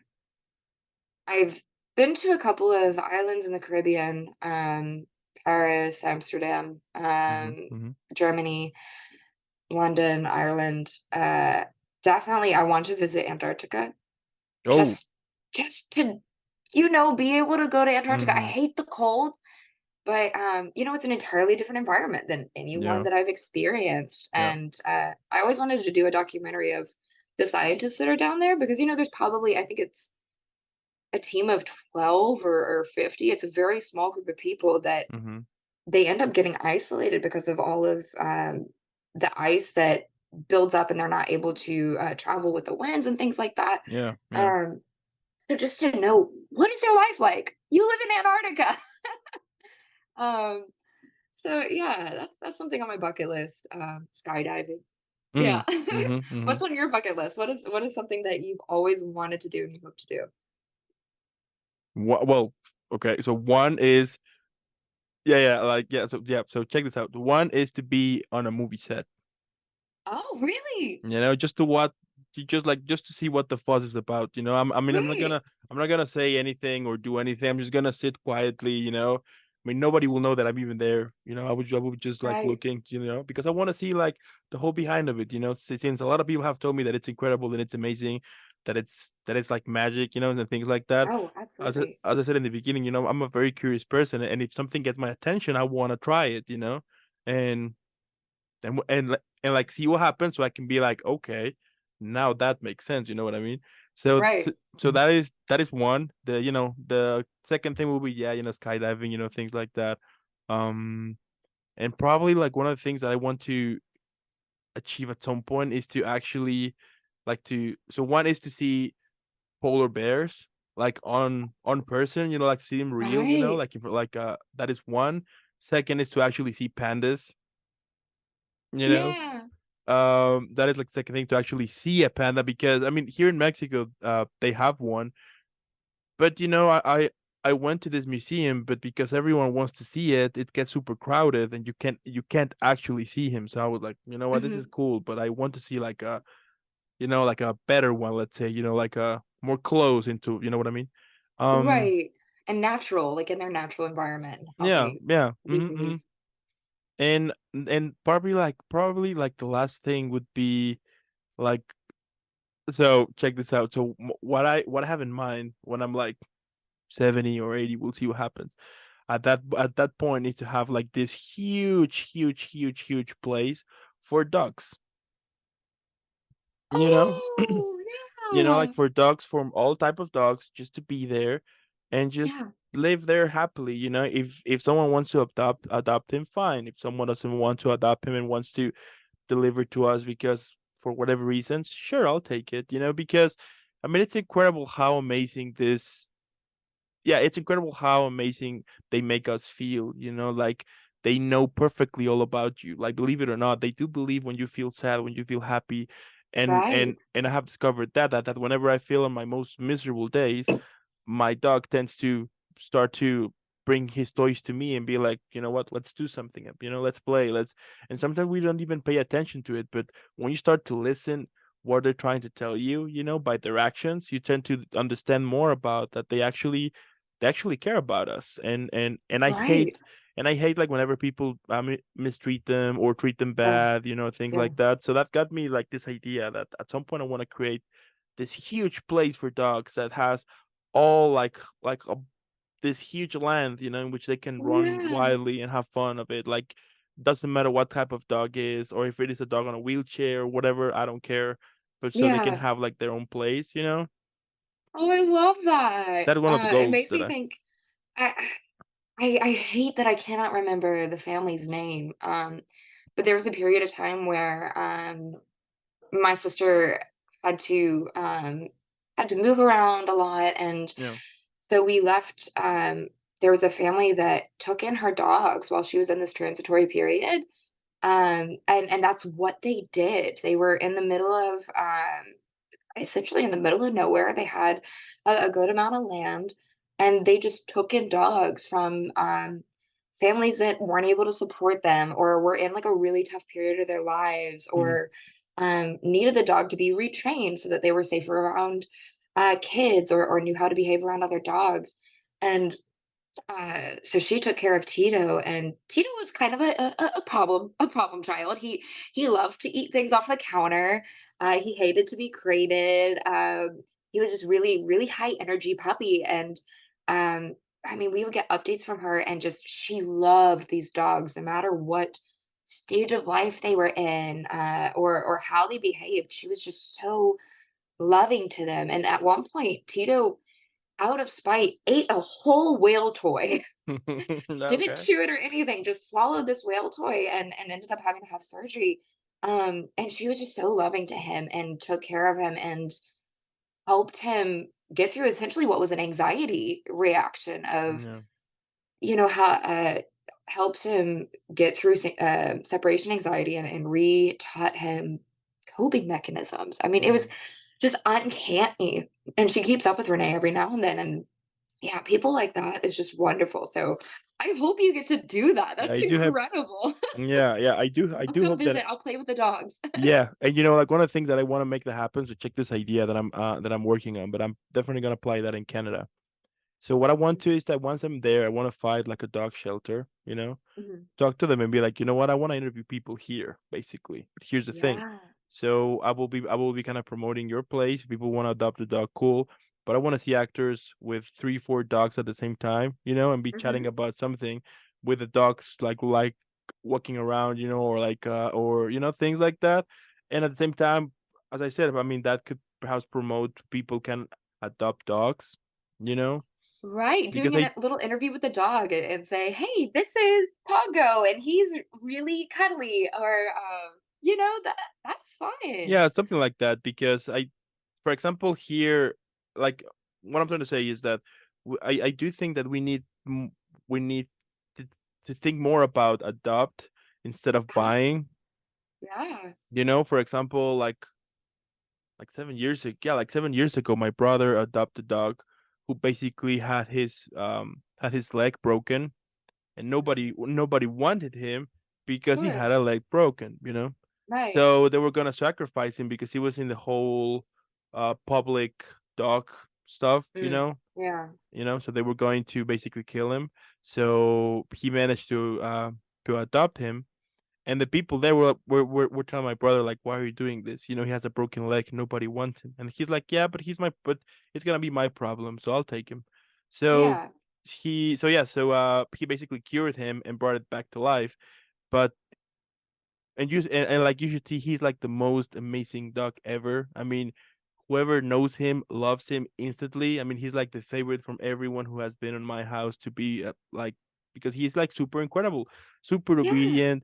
I've been to a couple of islands in the Caribbean, Paris, Amsterdam, Mhm, mhm. Germany, London, Ireland. Definitely, I want to visit Antarctica Oh, just just to be able to go to Antarctica. I mhm, hate the cold, but it's an entirely different environment than anyone yeah, that I've experienced. yeah, And I always wanted to do a documentary of the scientists that are down there because there's probably, I think it's a team of 12 or 50. It's a very small group of people that mhm, they end up getting isolated because of all of the ice that builds up, and they're not able to travel with the winds and things like that. yeah, yeah. Um, so just to know, what is their life like? You live in Antarctica. um, so yeah, that's something on my bucket list. Skydiving. Yeah. Mm, mhm, mhm. What's on your bucket list? What is something that you've always wanted to do and you hope to do? Well, okay, so one is yeah, yeah, like, yeah, so check this out. One is to be on a movie set. Oh, really? Just to what you just to see what the fuss is about. I mean, Right. I'm not gonna say anything or do anything. I'm just gonna sit quietly. I mean, nobody will know that I'm even there. I would just like Right. looking, because I want to see like the whole behind of it. Since a lot of people have told me that it's incredible and it's amazing, that it's like magic, and things like that. Oh, absolutely. As I said in the beginning, I'm a very curious person, and if something gets my attention, I want to try it, and and like see what happens so I can be like, okay, now that makes sense, you know what I mean? So Right. so, so that is one. The second thing will be, yeah, skydiving, things like that. Um and probably like one of the things that I want to achieve at some point is to actually like to so one is to see polar bears like on person, like see them real, Right. like if like that is one. Second is to actually see pandas, you know Yeah. that is like second thing to actually see a panda because I mean here in Mexico they have one, but I went to this museum, but because everyone wants to see it, it gets super crowded and you can't actually see him. So I was like, you know what, this is Mhm. cool, but I want to see like like a better one, let's say, like a more close into, you know what I mean? um Right. And natural, like in their natural environment and how yeah, they yeah, behave. and probably like the last thing would be like. So check this out. So what I have in mind when I'm like 70 or 80, we'll see what happens. At that point is to have like this huge, huge, huge, huge place for ducks. You know, Oh, like yeah. for dogs, from all type of dogs, just to be there and just Yeah. live there happily. If someone wants to adopt him, fine. If someone doesn't want to adopt him and wants to deliver to us because for whatever reasons, sure, I'll take it. Because I mean, it's incredible how amazing this. Yeah, it's incredible how amazing they make us feel. Like they know perfectly all about you. Like believe it or not, they do believe when you feel sad, when you feel happy, and Right. and and I have discovered that whenever I feel on my most miserable days, my dog tends to start to bring his toys to me and be like, you know what, let's do something, let's play, let's. And sometimes we don't even pay attention to it, but when you start to listen what they're trying to tell you, by their actions, you tend to understand more about that they actually care about us. And I Right. hate like whenever people mistreat them or treat them Oh, bad, things yeah. like that. So that got me like this idea that at some point I want to create this huge place for dogs that has all like this huge land, in which they can run Yeah. wildly and have fun of it. Like, doesn't matter what type of dog is, or if it is a dog on a wheelchair or whatever, I don't care. But so they can Yeah. have like their own place. Oh, I love that. That's one of the It goals makes that me I. think I I hate that I cannot remember the family's name, but there was a period of time where, my sister had to, um had to move around a lot, and Yeah. so we left, there was a family that took in her dogs while she was in this transitory period, and that's what they did. They were in the middle of, essentially in the middle of nowhere. They had a good amount of land, and they just took in dogs from families that weren't able to support them or were in like a really tough period of their lives Mhm. or needed the dog to be retrained so that they were safer around kids or knew how to behave around other dogs. And so she took care of Tito, and Tito was kind of a problem child. He loved to eat things off the counter. He hated to be crated. He was just really high energy puppy, and um, I mean, we would get updates from her, and just she loved these dogs, no matter what stage of life they were in, or how they behaved. She was just so loving to them. And at one point, Tito, out of spite, ate a whole whale toy. Didn't Okay. chew it or anything, just swallowed this whale toy and ended up having to have surgery. And she was just so loving to him and took care of him and helped him get through essentially what was an anxiety reaction of, Yeah. how helps him get through separation anxiety and re-taught him coping mechanisms. I mean, it was Mhm. just uncanny. And she keeps up with Renee every now and then. And yeah, people like that is just wonderful. So I hope you get to do that. Yeah, That's I do have. incredible. Yeah, yeah, I I'll do come hope that. visit. I'll play with the dogs. Yeah, and like one of the things that I want to make that happen. So check this idea that I'm working on, but I'm definitely gonna apply that in Canada. So what I want to is that once I'm there, I want to find like a dog shelter, Mhm. talk to them and be like, you know what, I want to interview people here, basically. But here's the thing. Yeah. So I will be kind of promoting your place. People want to adopt a dog, cool. But I want to see actors with three, four dogs at the same time, and be chatting Hmm. about something with the dogs like walking around, or things like that. And at the same time, as I said, I mean that could perhaps promote people can adopt dogs, you know, Right. because Doing a little interview with the dog and say, hey, this is Pongo and he's really cuddly. Or, that's fun. yeah, something like that. Because for example, here, like what I'm trying to say is that I do think that we need to, to think more about adopt instead of Yeah. buying. Yeah. For example, like 7 years ago, yeah, like 7 years ago, my brother adopted a dog who basically had his leg broken, and Mhm. nobody wanted him because he Sure. had a leg broken. Right. So they were gonna sacrifice him because he was in the whole public dog stuff, Mm. Yeah. so they were going to basically kill him. So he managed to adopt him, and the people there were telling my brother like, why are you doing this? He has a broken leg, nobody wants him. And he's like, yeah, but it's gonna be my problem, so I'll take him. So Yeah. he basically cured him and brought it back to life. But and like you should see, he's like the most amazing dog ever. I mean, whoever knows him loves him instantly. I mean, he's like the favorite from everyone who has been in my house to be like, because he's like super incredible, super Yeah. obedient.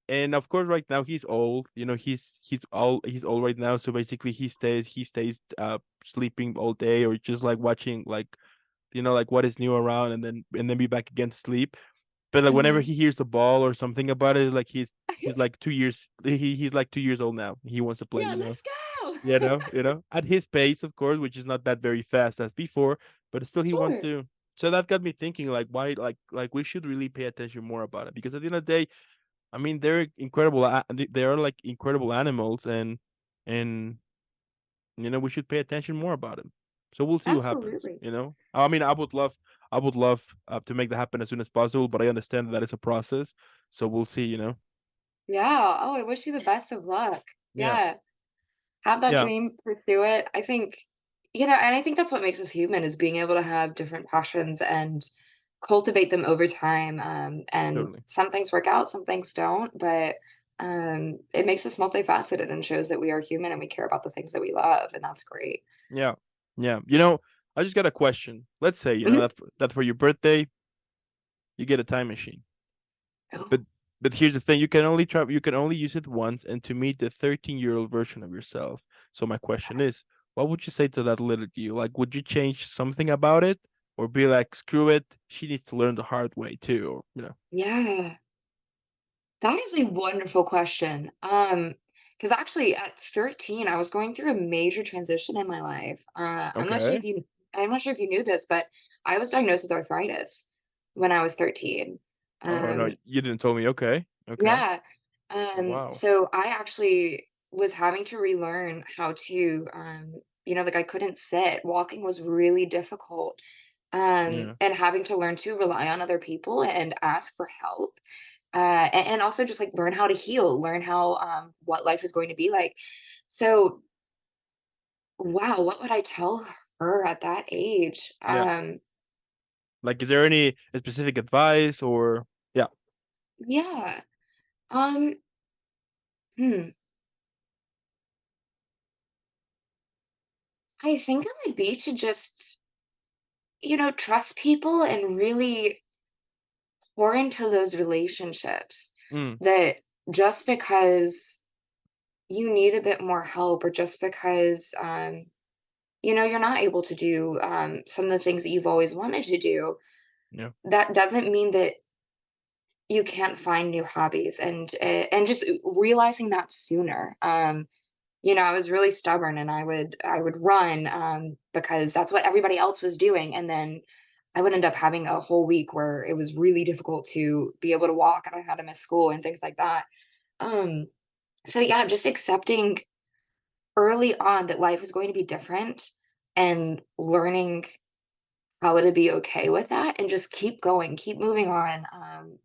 And of course, right now he's old. He's old right now. So basically, he stays sleeping all day, or just like watching like what is new around, and then be back again to sleep. But like whenever Hmm. he hears the ball or something about it, like he's like 2 years. He's like 2 years old now. He wants to play. Yeah, let's go. At his pace, of course, which is not that very fast as before, but still he wants Sure. to. So that got me thinking, like, why, like we should really pay attention more about it, because at the end of the day, I mean, they're incredible. They are like incredible animals, and we should pay attention more about them. So we'll see what happens. Absolutely. I mean, I would love to make that happen as soon as possible, but I understand that it's a process. So we'll see. Yeah. Oh, I wish you the best of luck. Yeah, Yeah. Have that yeah, dream, pursue it. I think, and I think that's what makes us human is being able to have different passions and cultivate them over time. And totally. some things work out, some things don't, but it makes us multifaceted and shows that we are human and we care about the things that we love, and that's great. Yeah, yeah. I just got a question. Let's say Mhm. that for your birthday you get a time machine. Oh, But here's the thing, you can only use it once and to meet the 13-year-old version of yourself. So my question is, what would you say to that little you? Like, would you change something about it, or be like, screw it, she needs to learn the hard way too, or yeah. That is a wonderful question. Because actually at 13, I was going through a major transition in my life. Okay. I'm not sure if you knew this, but I was diagnosed with arthritis when I was 13. Oh no, Um, you didn't tell me. Okay. Okay. yeah. Wow. So I actually was having to relearn how to, like I couldn't sit. Walking was really difficult. Yeah. And having to learn to rely on other people and ask for help and also just like learn how to heal, learn how what life is going to be like. So, wow, what would I tell her at that age? Yeah. Like, is there any specific advice, or yeah. Yeah. Um, hmm. I think it would be to just, trust people and really pour into those relationships. Mm, That just because you need a bit more help, or just because you're not able to do some of the things that you've always wanted to do, yeah. that doesn't mean that you can't find new hobbies, and just realizing that sooner. I was really stubborn and I would run because that's what everybody else was doing, and then I would end up having a whole week where it was really difficult to be able to walk and I had to miss school and things like that. Um so yeah, just accepting early on that life is going to be different and learning how to be okay with that and just keep going, keep moving on.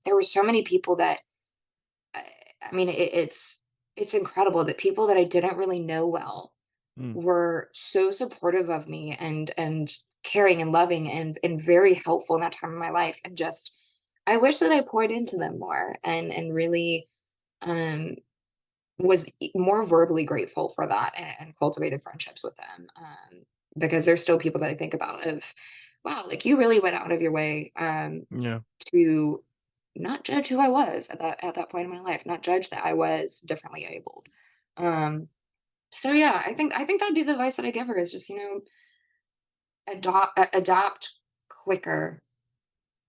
There were so many people that I, I mean, it's incredible that people that I didn't really know well Mm, were so supportive of me and caring and loving and very helpful in that time of my life. And just I wish that I poured into them more and really um was more verbally grateful for that and cultivated friendships with them. Because there's still people that I think about of, wow, like you really went out of your way yeah. to not judge who I was at that point in my life, not judge that I was differently abled. Um, so yeah, I think that'd be the advice that I give her is just, adapt quicker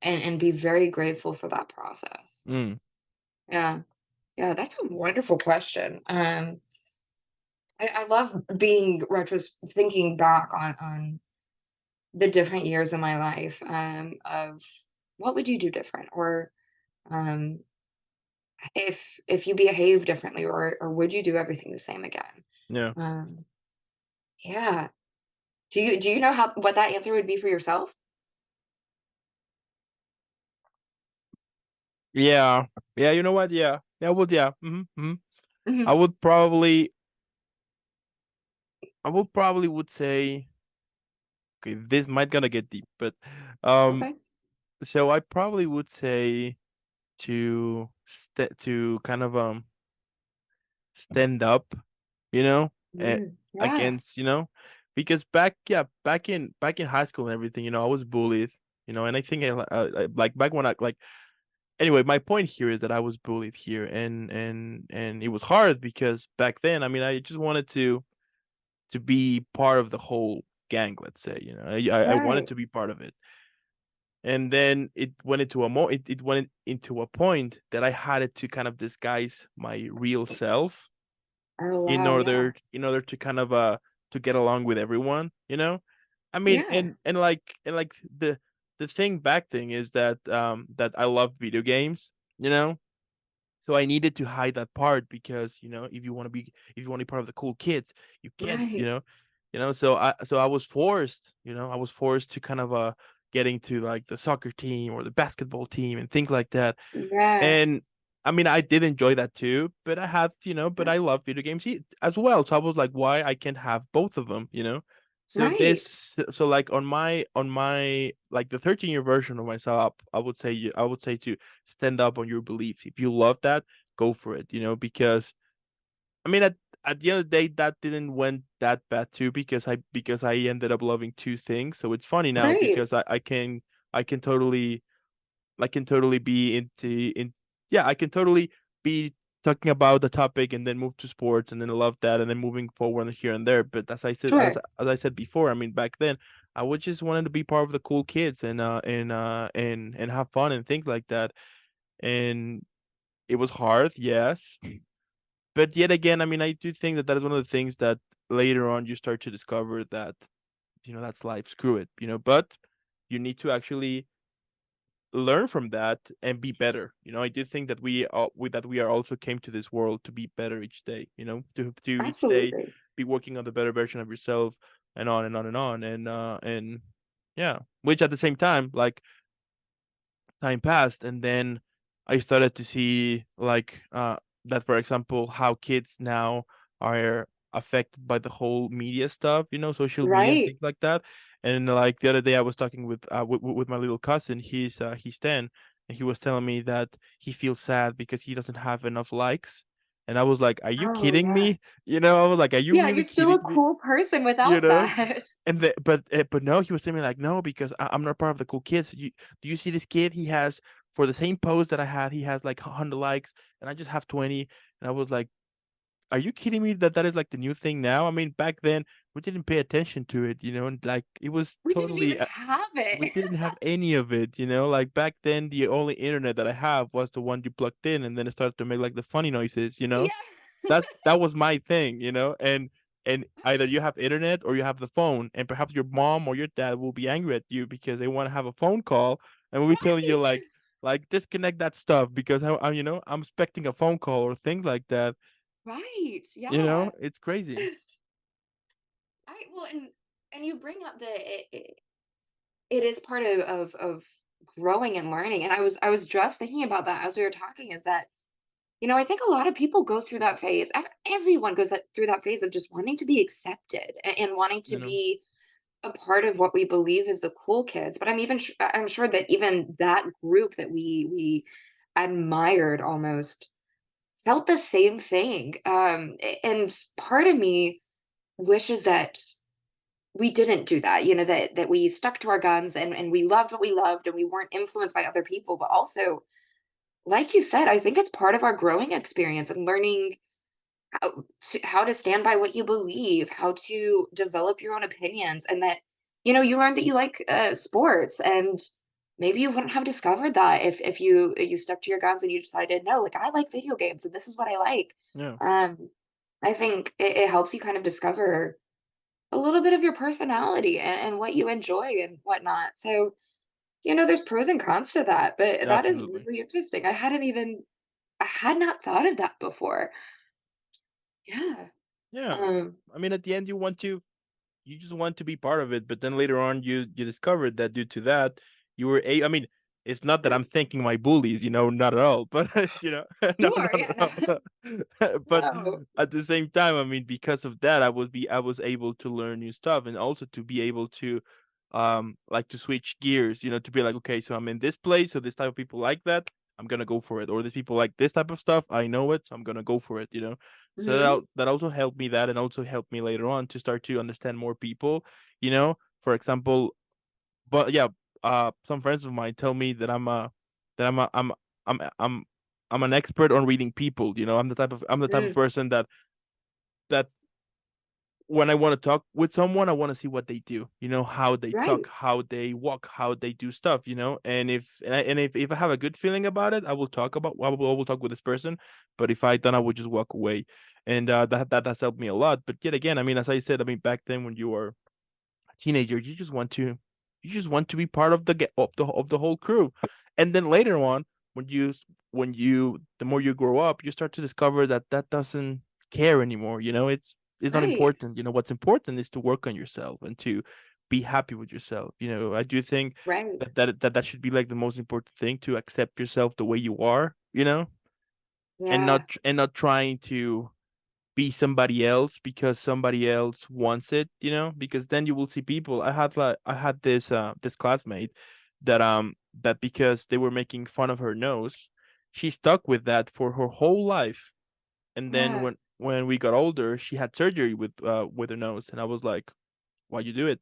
and be very grateful for that process. Mm, Yeah. Yeah, that's a wonderful question. I love being thinking back on the different years of my life, of what would you do different, or um, if you behave differently, or would you do everything the same again? yeah. Um, yeah. Do you know how what that answer would be for yourself? Yeah. Yeah, you know what? Yeah. Yeah, yeah. I Mhm. would probably would say, okay, this might gonna get deep, but um Okay. so I probably would say to kind of stand up, you know, eh, Yeah. against, because back in high school and everything, I was bullied, and I think like back when I like anyway, my point here is that I was bullied here, and it was hard because back then, I mean, I just wanted to be part of the whole gang, let's say, I wanted Right. to be part of it. And then it went into a point that I had to kind of disguise my real self Oh wow. Yeah. in order to kind of to get along with everyone. I mean, Yeah. and like the thing back thing is that that I love video games, you know? So I needed to hide that part because, if you want to be if you want to be part of the cool kids, you can't, Right. so I was forced, I was forced to kind of get into like the soccer team or the basketball team and things like that. Yeah. And I mean, I did enjoy that too, but but I love video games as well. So I was like, why I can't have both of them? Right. So like on my like the 13-year version of myself, I would say to stand up on your beliefs. If you love that, go for it, because I mean at the end of the day that didn't went that bad too because I ended up loving two things. So it's funny now Right. because I can totally I can totally be into in yeah, I can totally be talking about the topic and then move to sports and then love that and then moving forward here and there. But Sure. as I said before, I mean back then I would just wanted to be part of the cool kids and have fun and things like that. And it was hard, yes. But yet again, I mean I do think that that is one of the things that later on you start to discover that that's life, screw it, but you need to actually learn from that and be better. I do think that we are also came to this world to be better each day. To each day Absolutely. be working on the better version of yourself and on and on and on and yeah. Which at the same time, like time passed and then I started to see like that for example how kids now are affected by the whole media stuff, social media and Right. things like that. And like the other day I was talking with my little cousin. He's 10 and he was telling me that he feels sad because he doesn't have enough likes. And I was like, "Are you Oh, kidding yeah. me?" I was like, "Are you Yeah, really you're still kidding a me?" cool person You without know? that. But no, he was telling me like, no, because I'm not part of the cool kids. Do you see this kid? He has for the same post that I had, he has like 100 likes, and I just have 20. And I was like, are you kidding me that that is like the new thing now? I mean, back then we didn't pay attention to it, and like it was We didn't totally even have we it. didn't have any of it, like back then the only internet that I have was the one you plugged in, and then it started to make like the funny noises. Yeah. That was my thing. And either you have internet or you have the phone, and perhaps your mom or your dad will be angry at you because they want to have a phone call, and we'll be telling you Right. like disconnect that stuff because I'm expecting a phone call or things like that. Right. Yeah. It's crazy. Well, and you bring up it is part of growing and learning. And I was just thinking about that as we were talking, is that, I think a lot of people go through that phase. Everyone goes through that phase of just wanting to be accepted and wanting to You know. be a part of what we believe is the cool kids. But I'm sure that even that group that we admired almost felt the same thing. And part of me wishes that we didn't do that, that we stuck to our guns and we loved what we loved and we weren't influenced by other people. But also, like you said, I think it's part of our growing experience and learning how to stand by what you believe, how to develop your own opinions, and that, you learned that you like sports, and maybe you wouldn't have discovered that if you stuck to your guns and you decided, no, like, I like video games and this is what I like. Yeah. um I think it helps you kind of discover a little bit of your personality and what you enjoy and whatnot. So, there's pros and cons to that, but that is Definitely. really interesting. I had not thought of that before. Yeah. Yeah. um I mean, at the end, you just want to be part of it, but then later on you discovered that due to that you were a I mean, it's not that I'm thanking my bullies, not at all, but no, Sure, not yeah, at no. all. But No. at the same time, I mean, because of that, I was able to learn new stuff and also to be able to like to switch gears, to be like, okay, so I'm in this place, so this type of people like that, I'm gonna go for it. Or these people like this type of stuff, I know it, so I'm gonna go for it. So Mhm. that also helped me that and also helped me later on to start to understand more people. For example, but yeah, some friends of mine tell me that I'm I'm I'm an expert on reading people. I'm the type of Mm, person that when I want to talk with someone, I want to see what they do, how they talk, right. how they walk, how they do stuff. And if I have a good feeling about it, I will talk with this person. But if I don't, I will just walk away. And that has helped me a lot. But yet again, I mean, as I said, I mean, back then when you were a teenager, You just want to be part of of the whole crew. And then later on, when you the more you grow up, you start to discover that that doesn't care anymore. It's not Right. important. What's important is to work on yourself and to be happy with yourself. I do think Right. that should be like the most important thing, to accept yourself the way you are, Yeah. and not trying to be somebody else because somebody else wants it, because then you will see people. I had this classmate that because they were making fun of her nose, she stuck with that for her whole life. And then Yeah. when we got older, she had surgery with her nose, and I was like, why you do it?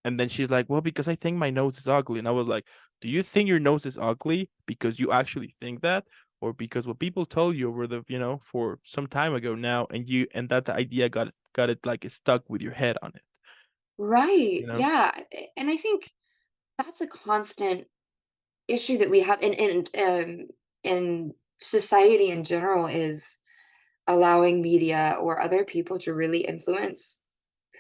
And then she's like, well, because I think my nose is ugly. And I was like, do you think your nose is ugly because you actually think that? Or because what people told you over for some time ago now, and that idea got it like stuck with your head on it, Right. you know? Yeah. And I think that's a constant issue that we have in society in general is allowing media or other people to really influence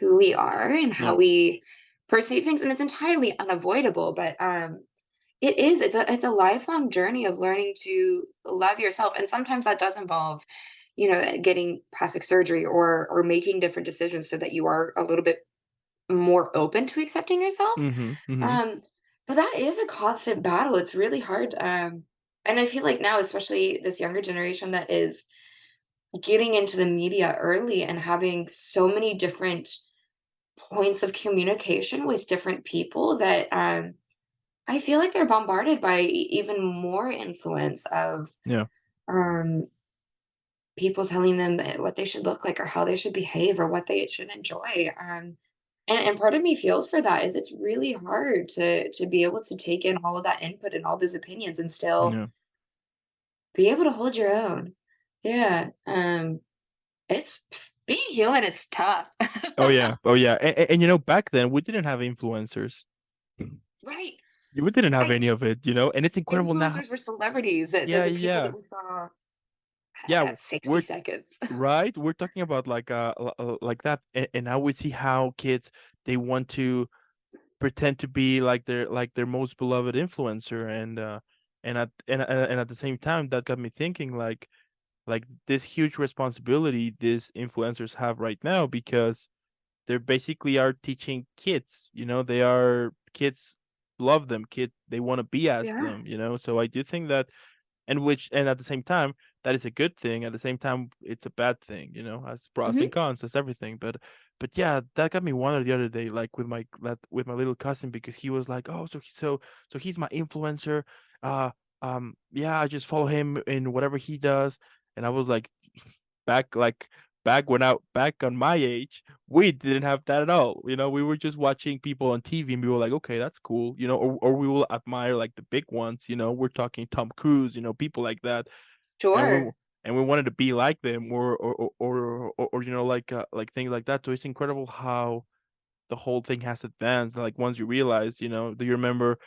who we are and how Yeah. we perceive things, and it's entirely unavoidable, but it's a lifelong journey of learning to love yourself, and sometimes that does involve getting plastic surgery or making different decisions so that you are a little bit more open to accepting yourself. Mm-hmm. Mm-hmm. um but that is a constant battle. It's really hard, and I feel like now, especially this younger generation that is getting into the media early and having so many different points of communication with different people, that I feel like they're bombarded by even more influence of Yeah. um, people telling them what they should look like or how they should behave or what they should enjoy. And part of me feels for that. Is it's really hard to be able to take in all of that input and all those opinions and still Yeah. be able to hold your own. Yeah. It's being human is tough. Oh yeah. Oh yeah. And back then we didn't have influencers. Right. We didn't have Right. any of it, and it's incredible now. Influencers were celebrities, that Yeah, the people that yeah. we saw Yeah, had 60 we're seconds. right. We're talking about like that, and now we see how kids, they want to pretend to be like their most beloved influencer, and at the same time, that got me thinking, like this huge responsibility these influencers have right now, because they basically are teaching kids. They are kids, love them, they want to be as Yeah. them. So I do think that, and at the same time, that is a good thing. At the same time, it's a bad thing, as pros and Mhm. cons, as everything. But yeah, that got me wonder the other day, like with my little cousin, because he was like, oh, so he's my influencer. uh yeah, I just follow him in whatever he does. And I was back like back on my age, we didn't have that at all. We were just watching people on TV, and we were like, okay, that's cool, or we will admire like the big ones. We're talking Tom Cruise, people like that. and we Sure. and we wanted to be like them, or like things like that. So it's incredible how the whole thing has advanced. Like, once you realize, do you remember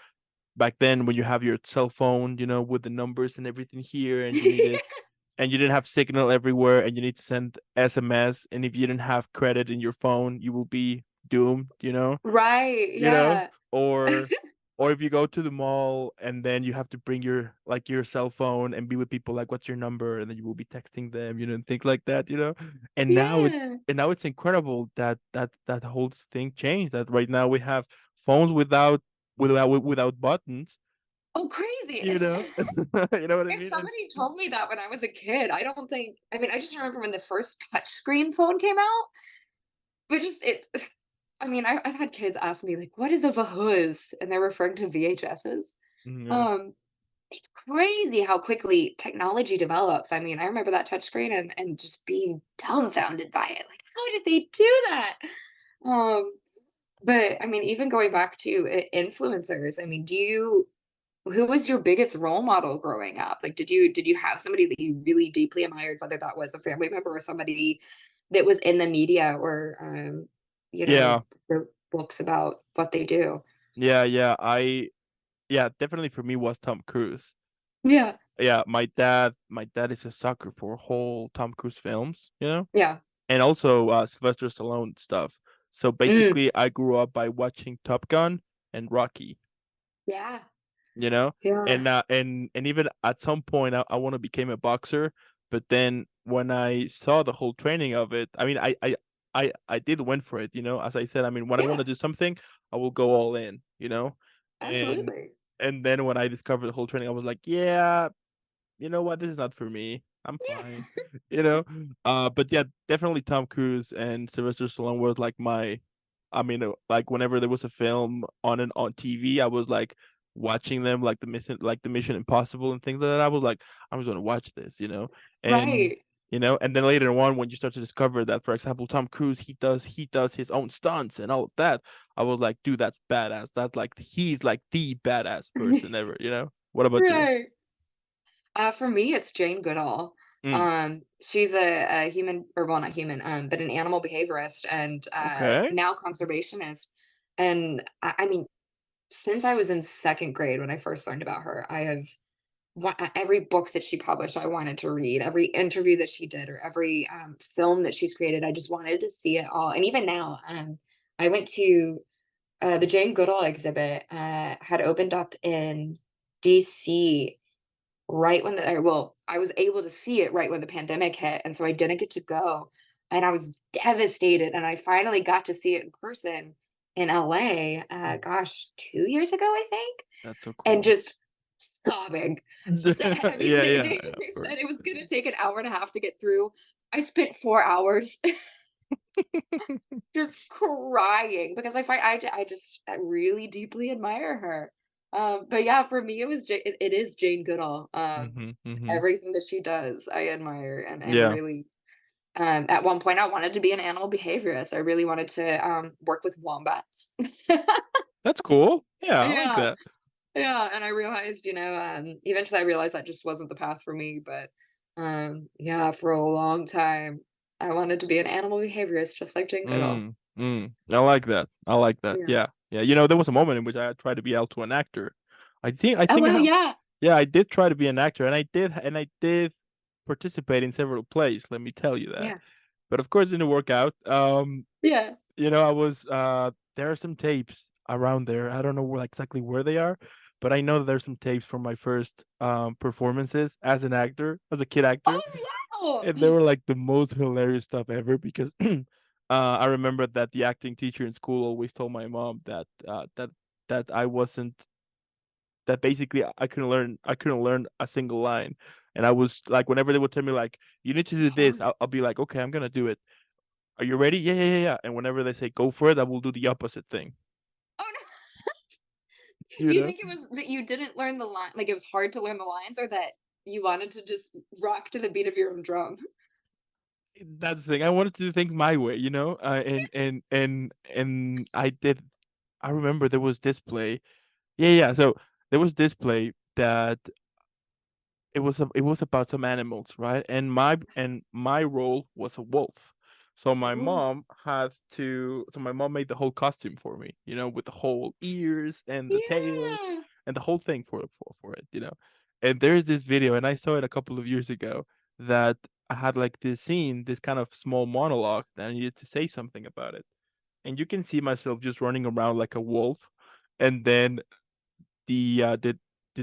back then when you have your cell phone, with the numbers and everything here, and you didn't have signal everywhere, and you need to send SMS, and if you didn't have credit in your phone, you will be doomed. Right, you know yeah. or or if you go to the mall, and then you have to bring your cell phone and be with people, like, what's your number, and then you will be texting them, and things like that. and now it Yeah. and now it's incredible that whole thing changed, that right now we have phones without buttons. Oh, crazy. you It's know you know what I if mean. somebody told me that when I was a kid, I mean, I just remember when the first touchscreen phone came out, which is it I mean, I've had kids ask me, like, "What is a vahuz?" And they're referring to VHSs. Yeah. Um, it's crazy how quickly technology develops. I mean, I remember that touchscreen and just being dumbfounded by it. Like, how did they do that? Um, but I mean, even going back to influencers, I mean, who was your biggest role model growing up? Like, did you have somebody that you really deeply admired, whether that was a family member or somebody that was in the media or Yeah. wrote books about what they do? Yeah. Yeah, definitely for me was Tom Cruise. Yeah. Yeah, my dad is a sucker for whole Tom Cruise films, Yeah. and also Sylvester Stallone stuff. So Mm, basically, I grew up by watching Top Gun, and Rocky, Yeah. you know? Yeah. And even at some point I want to become a boxer, but then when I saw the whole training of it, I mean I did went for it, you know? As I said, I mean when I want Yeah. to do something, I will go all in, you know? And Absolutely. and then when I discovered the whole training, I was like, yeah, you know what, this is not for me. I'm fine. Yeah. You know? But yeah, definitely Tom Cruise and Sylvester Stallone was like my I mean, like whenever there was a film on and on TV, I was like watching them, like the Mission Impossible and things like that. I was like, I'm just gonna watch this, you know, and Right. and then later on, when you start to discover that, for example, Tom Cruise, he does his own stunts and all of that. I was like, dude, that's badass. That's like he's like the badass person ever, you know. What about you? Right. For me, it's Jane Goodall. Mm, She's a human, or well, not human, but an animal behaviorist and okay. now conservationist. And I mean, since I was in second grade when I first learned about her, I have every book that she published, I wanted to read. Every interview that she did, or every film that she's created, I just wanted to see it all. And even now, I went to the Jane Goodall exhibit. Had opened up in DC right when I was able to see it right when the pandemic hit, and so I didn't get to go, and I was devastated, and I finally got to see it in person in LA, gosh, 2 years ago, I think, That's so and cool. just sobbing. I mean, Yeah, they yeah, they yeah, of they course. said it was gonna take an hour and a half to get through. I spent 4 hours just crying because I really deeply admire her. But yeah, for me, it is Jane Goodall. Hmm, hmm. Everything that she does, I admire and Yeah, really. At one point, I wanted to be an animal behaviorist. I really wanted to work with wombats. that's cool. Yeah, I like Yeah, that. yeah, and I realized, eventually I realized that just wasn't the path for me. But yeah, for a long time, I wanted to be an animal behaviorist, just like Jane Goodall. Mm, mm. I like that. I like that. Yeah. Yeah. Yeah. You know, there was a moment in which I tried to be out to an actor. I Oh think I wow, have, yeah. yeah, I did try to be an actor and I did participate in several plays, let me tell you that. Yeah. But of course it didn't work out. Yeah. I was there are some tapes around there. I don't know exactly where they are, but I know that there's some tapes from my first performances as an actor, as a kid actor. Oh, wow! And they were like the most hilarious stuff ever because I remember that the acting teacher in school always told my mom that I wasn't that basically I couldn't learn a single line. And I was like whenever they would tell me like you need to do this, Hard. I'll be like, okay, I'm gonna do it. Are you ready? Yeah, yeah, yeah, yeah. And whenever they say go for it, I will do the opposite thing. Oh, no. You Do you know? think it was that you didn't learn the line like, it was hard to learn the lines, or that you wanted to just rock to the beat of your own drum? That's the thing. I wanted to do things my way, you know? And I did I remember there was this play. Yeah, yeah. So there was this play that it was about some animals, right? And my role was a wolf. Ooh. So my mom made the whole costume for me, with the whole ears and the tail Yeah. and the whole thing for it, you know. And there's this video, and I saw it a couple of years ago that I had like this scene, this kind of small monologue that I needed to say something about it. And you can see myself just running around like a wolf, and then the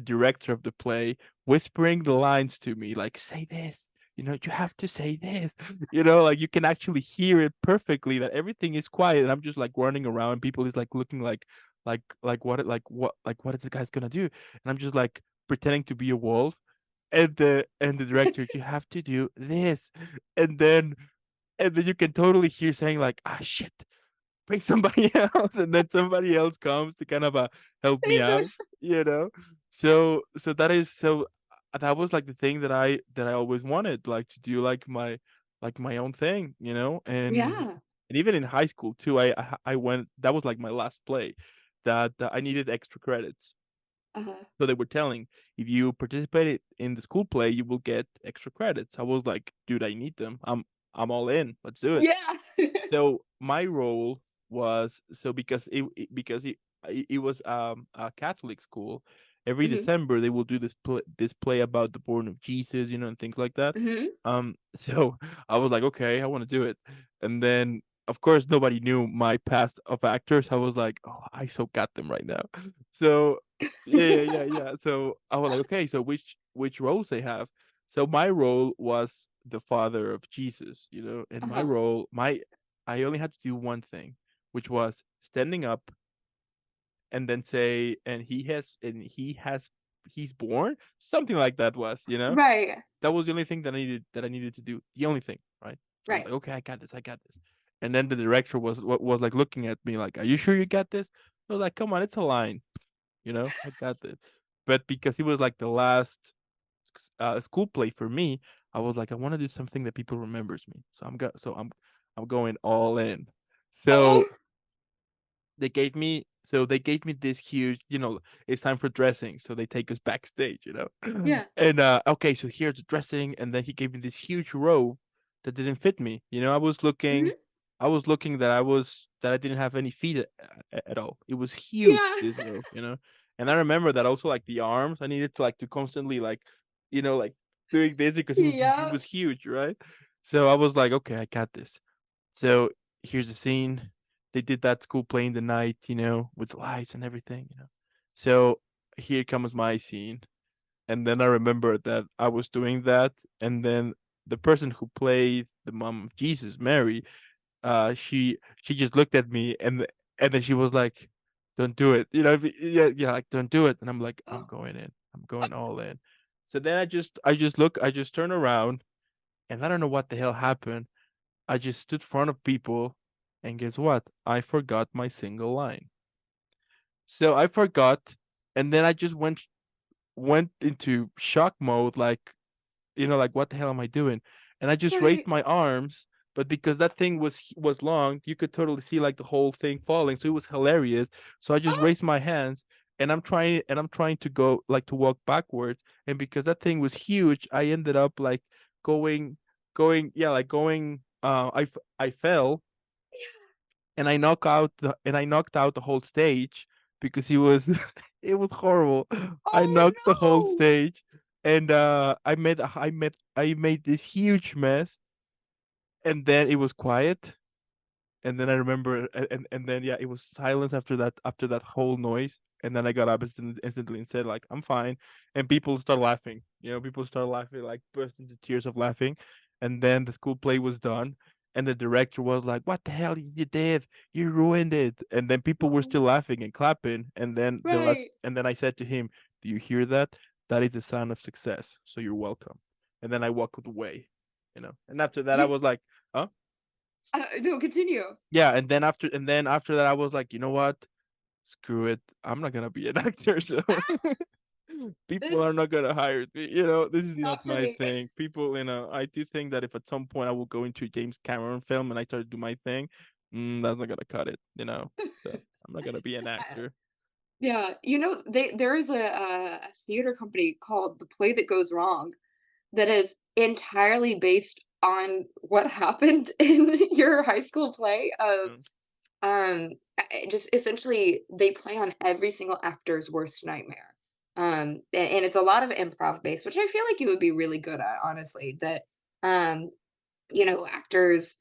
director of the play whispering the lines to me like say this, you have to say this. Like you can actually hear it perfectly that everything is quiet and I'm just like running around and people is like looking like what is the guy's gonna do, and I'm just like pretending to be a wolf, and the director, you have to do this, and then you can totally hear saying like, ah, shit, bring somebody else, and then somebody else comes to kind of help me Say out, this. you know. That was like the thing that I always wanted, like to do like my own thing, Yeah. and even in high school too, I went, that was like my last play that I needed extra credits. Uh-huh. So they were telling, if you participated in the school play, you will get extra credits. I was like, dude, I need them. I'm all in. Let's do it. Yeah. So my role was, because it was a Catholic school. Every Mhm. December they will do this play about the born of Jesus, and things like that. Mhm. So I was like, okay, I want to do it. And then of course nobody knew my past of actors. I was like, oh, I so got them right now. So yeah. So I was like, okay, so which roles they have? So my role was the father of Jesus, and my Uh-huh. role, my I only had to do one thing, which was standing up and then say, he's born, something like that was. Right. That was the only thing that I needed to do. The only thing, right? So I was Right. like, okay, I got this, I got this. And then the director was like looking at me like, are you sure you got this? I was like, come on, it's a line, I got this. But because he was like the last school play for me, I was like, I want to do something that people remembers me. So I'm going all in. Oh, So they gave me this huge, it's time for dressing, so they take us backstage. yeah. And okay, so here's the dressing, and then he gave me this huge robe that didn't fit me. Mhm. I was looking that I didn't have any feet at all. It was huge, Yeah. this robe. And I remember that also, like, the arms, I needed to, like, to constantly, like doing this because it Yeah. was huge, right? So I was like, okay, I got this. So here's the scene. They did that school play in the night, with lights and everything. So here comes my scene. And then I remember that I was doing that. And then the person who played the mom of Jesus, Mary, she just looked at me, and then she was like, don't do it. Yeah, like, don't do it. And I'm like, I'm going in. I'm going all in. So then I just turn around, and I don't know what the hell happened. I just stood in front of people, and guess what? I forgot my single line. So I forgot, and then I just went into shock mode, like, what the hell am I doing? And I just raised Right. my arms, but because that thing was long, you could totally see, like, the whole thing falling. So it was hilarious. So I just Oh, raised my hands, and I'm trying to go, like, to walk backwards. And because that thing was huge, I ended up, like, going, yeah, like, going. I fell, and I knocked out the whole stage because he was it was horrible. I oh knocked the whole no. stage, and I made this huge mess, and then it was quiet, and then I remember, and then, yeah, it was silence after that whole noise. And then I got up instantly and said, like, I'm fine. And people start laughing. People start laughing, like, burst into tears of laughing. And then the school play was done, and the director was like, what the hell you did? You ruined it. And then people were Oh, still laughing and clapping. right. And then I said to him, do you hear that? That is a sign of success, so you're welcome. And then I walked away. And after that I You was like, huh? no, continue. Yeah, and then after that, I was like, you know what? Screw it. I'm not gonna be an actor, so people are This not gonna hire me. This is not not for my me. thing. People, I do think that if at some point I will go into a James Cameron film and I start to do my thing, that's not gonna cut it. So I'm not gonna be an Uh, actor. yeah, there is a theater company called The Play That Goes Wrong that is entirely based on what happened in your high school play of, Mm, just essentially they play on every single actor's worst nightmare. And it's a lot of improv based, which I feel like you would be really good at, honestly. That um, actors,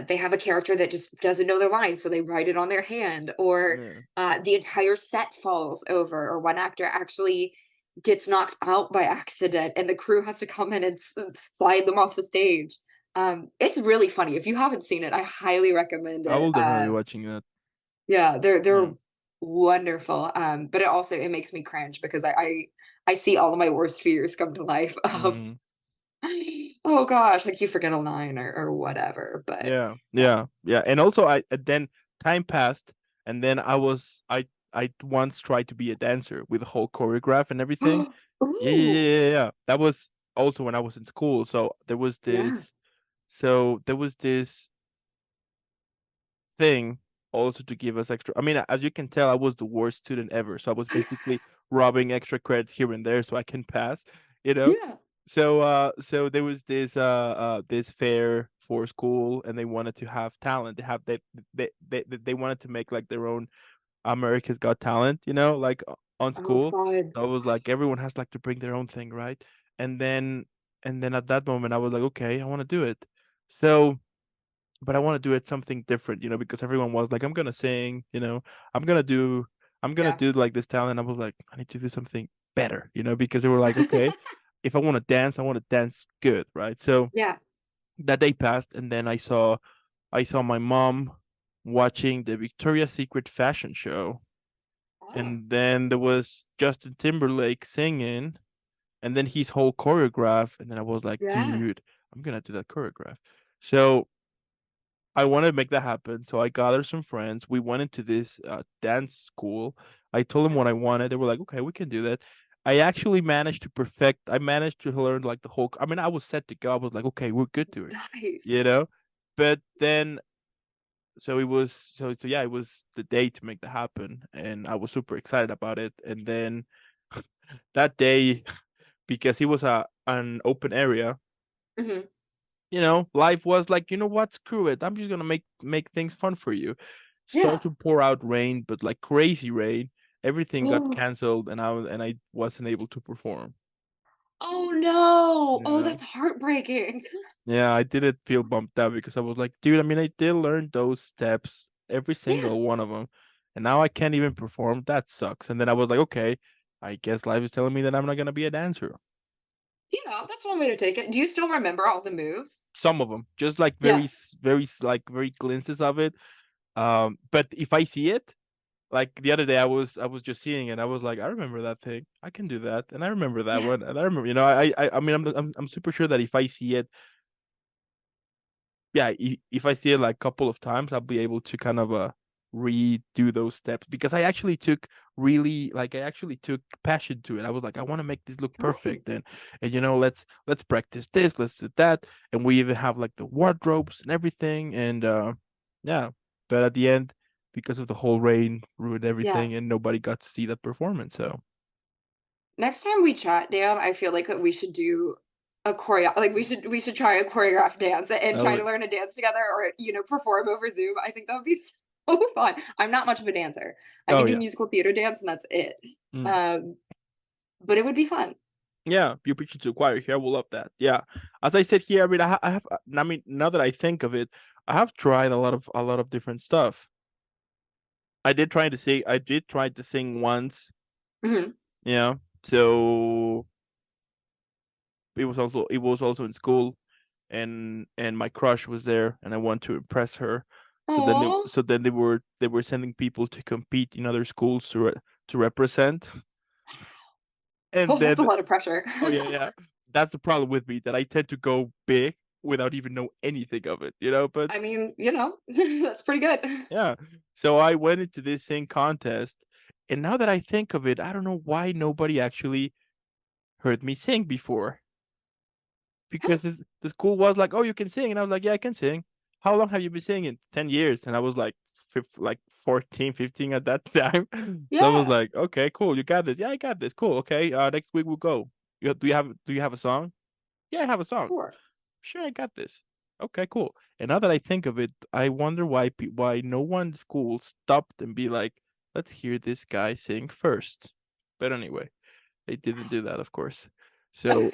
they have a character that just doesn't know their lines, so they write it on their hand, or yeah. the entire set falls over, or one actor actually gets knocked out by accident, and the crew has to come in and slide them off the stage. It's really funny. If you haven't seen it, I highly recommend I it. will definitely be watching that. Yeah, they're Yeah. wonderful. But it makes me cringe because I see all of my worst fears come to life of Mm. oh gosh, like you forget a line or whatever. But Yeah, yeah, yeah. And also, then time passed, and then I once tried to be a dancer with a whole choreograph and everything. Yeah, yeah, ooh, yeah, yeah, yeah. That was also when I was in school. yeah. So there was this thing also to give us extra. I mean, as you can tell, I was the worst student ever. So I was basically robbing extra credits here and there so I can pass. You know. Yeah. So there was this fair for school, and they wanted to have talent. They wanted to make, like, their own America's Got Talent, like, on Oh school. God. So I was like, everyone has, like, to bring their own thing, right? And then and then at that moment I was like, okay, I want to do it. So but I want to do it something different, because everyone was like, I'm gonna sing, I'm gonna do, I'm gonna Yeah. do like this talent. I was like, I need to do something better, because they were like, okay, if I want to dance, I want to dance good, right? So Yeah. that day passed, and then I saw my mom watching the Victoria's Secret fashion show, Oh, and then there was Justin Timberlake singing, and then his whole choreograph, and then I was like, yeah. dude, I'm gonna do that choreograph. So I wanted to make that happen. So I gathered some friends. We went into this dance school. I told them what I wanted. They were like, okay, we can do that. I actually managed to perfect. I managed to learn like the whole. I mean, I was set to go. I was like, okay, we're good to it, Nice. you know. But then, so it was. So yeah, it was the day to make that happen, and I was super excited about it. And then that day, because it was an open area, Hmm. life was like, you know what, screw it. I'm just gonna make things fun for you. Start Yeah. to pour out rain, but like crazy rain. Everything got canceled, and I wasn't able to perform. Oh no. Oh, Yeah. that's heartbreaking. Yeah, I didn't feel bumped out because I was like, dude, I mean, I did learn those steps, every Yeah. single one of them, and now I can't even perform. That sucks. And then I was like, okay, I guess life is telling me that I'm not gonna be a dancer. That's one way to take it. Do you still remember all the moves? Some of them, just like Yeah. like very glimpses of it. But if I see it, like the other day, I was just seeing it. I was like, I remember that thing. I can do that, and I remember that Yeah. one, and I remember. I mean, I'm super sure that if I see it, yeah, if I see it like a couple of times, I'll be able to kind of redo those steps because I actually took passion to it. I was like, I want to make this look perfect, Nice. and let's practice this, let's do that, and we even have like the wardrobes and everything, and yeah, but at the end, because of the whole rain, ruined Yeah. everything, and nobody got to see that performance. So Next time we chat, Dan, I feel like that we should do a choreo like we should try a choreographed dance and that try to would, learn a dance together or, perform over Zoom. I think that would be so fun. I'm not much of a dancer. I oh can do yeah. musical theater dance and that's it. Mm. Um, but it would be fun. Yeah, you preach to the choir here. I will love that. Yeah, as I said here, I mean, I have. I mean, now that I think of it, I have tried a lot of different stuff. I did try to sing. I did try to sing once. Mhm. So it was also in school, and my crush was there, and I want to impress her. So then they, Aw. so then they were sending people to compete in other schools to represent, and Oh, that's a then lot of pressure. oh yeah, yeah. That's the problem with me, that I tend to go big without even know anything of it. But I mean, that's pretty good. yeah. So I went into this sing contest, and now that I think of it, I don't know why nobody actually heard me sing before. Because the school was like, "Oh, you can sing," and I was like, "Yeah, I can sing." How long have you been singing? 10 years, and I was like 14, 15 at that time. So I was Yeah, like, "Okay, cool, you got this." Yeah, I got this. Cool. Okay. Next week we'll go. Do you have a song? Yeah, I have a song. sure. Sure, I got this. Okay, cool. And now that I think of it, I wonder why no one in school stopped and be like, let's hear this guy sing first. But anyway, they didn't do that, of course. So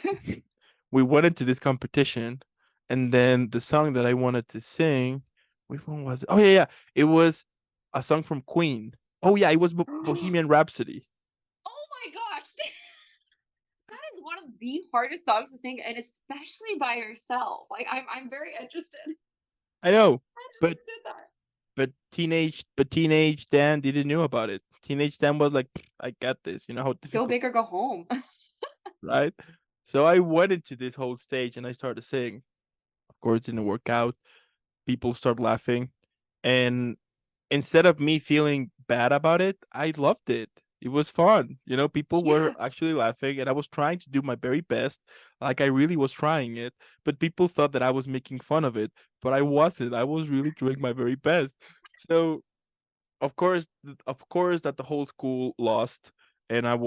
we went into this competition, and then the song that I wanted to sing, which one was it? Oh yeah, yeah, it was a song from Queen. Oh yeah, it was Oh Bohemian Rhapsody. my gosh. That is one of the hardest songs to sing, and especially by yourself. Like, I'm very interested. I know, How but you did that? but teenage Dan didn't know about it. Teenage Dan was like, I got this. You know how Go difficult, big or go home. right? So I went into this whole stage and I started singing. Of course, it didn't work out. People start laughing, and instead of me feeling bad about it, I loved it. It was fun. People were Yeah. actually laughing, and I was trying to do my very best. Like I really was trying it, but people thought that I was making fun of it, but I wasn't. I was really doing my very best. So of course that the whole school lost, and I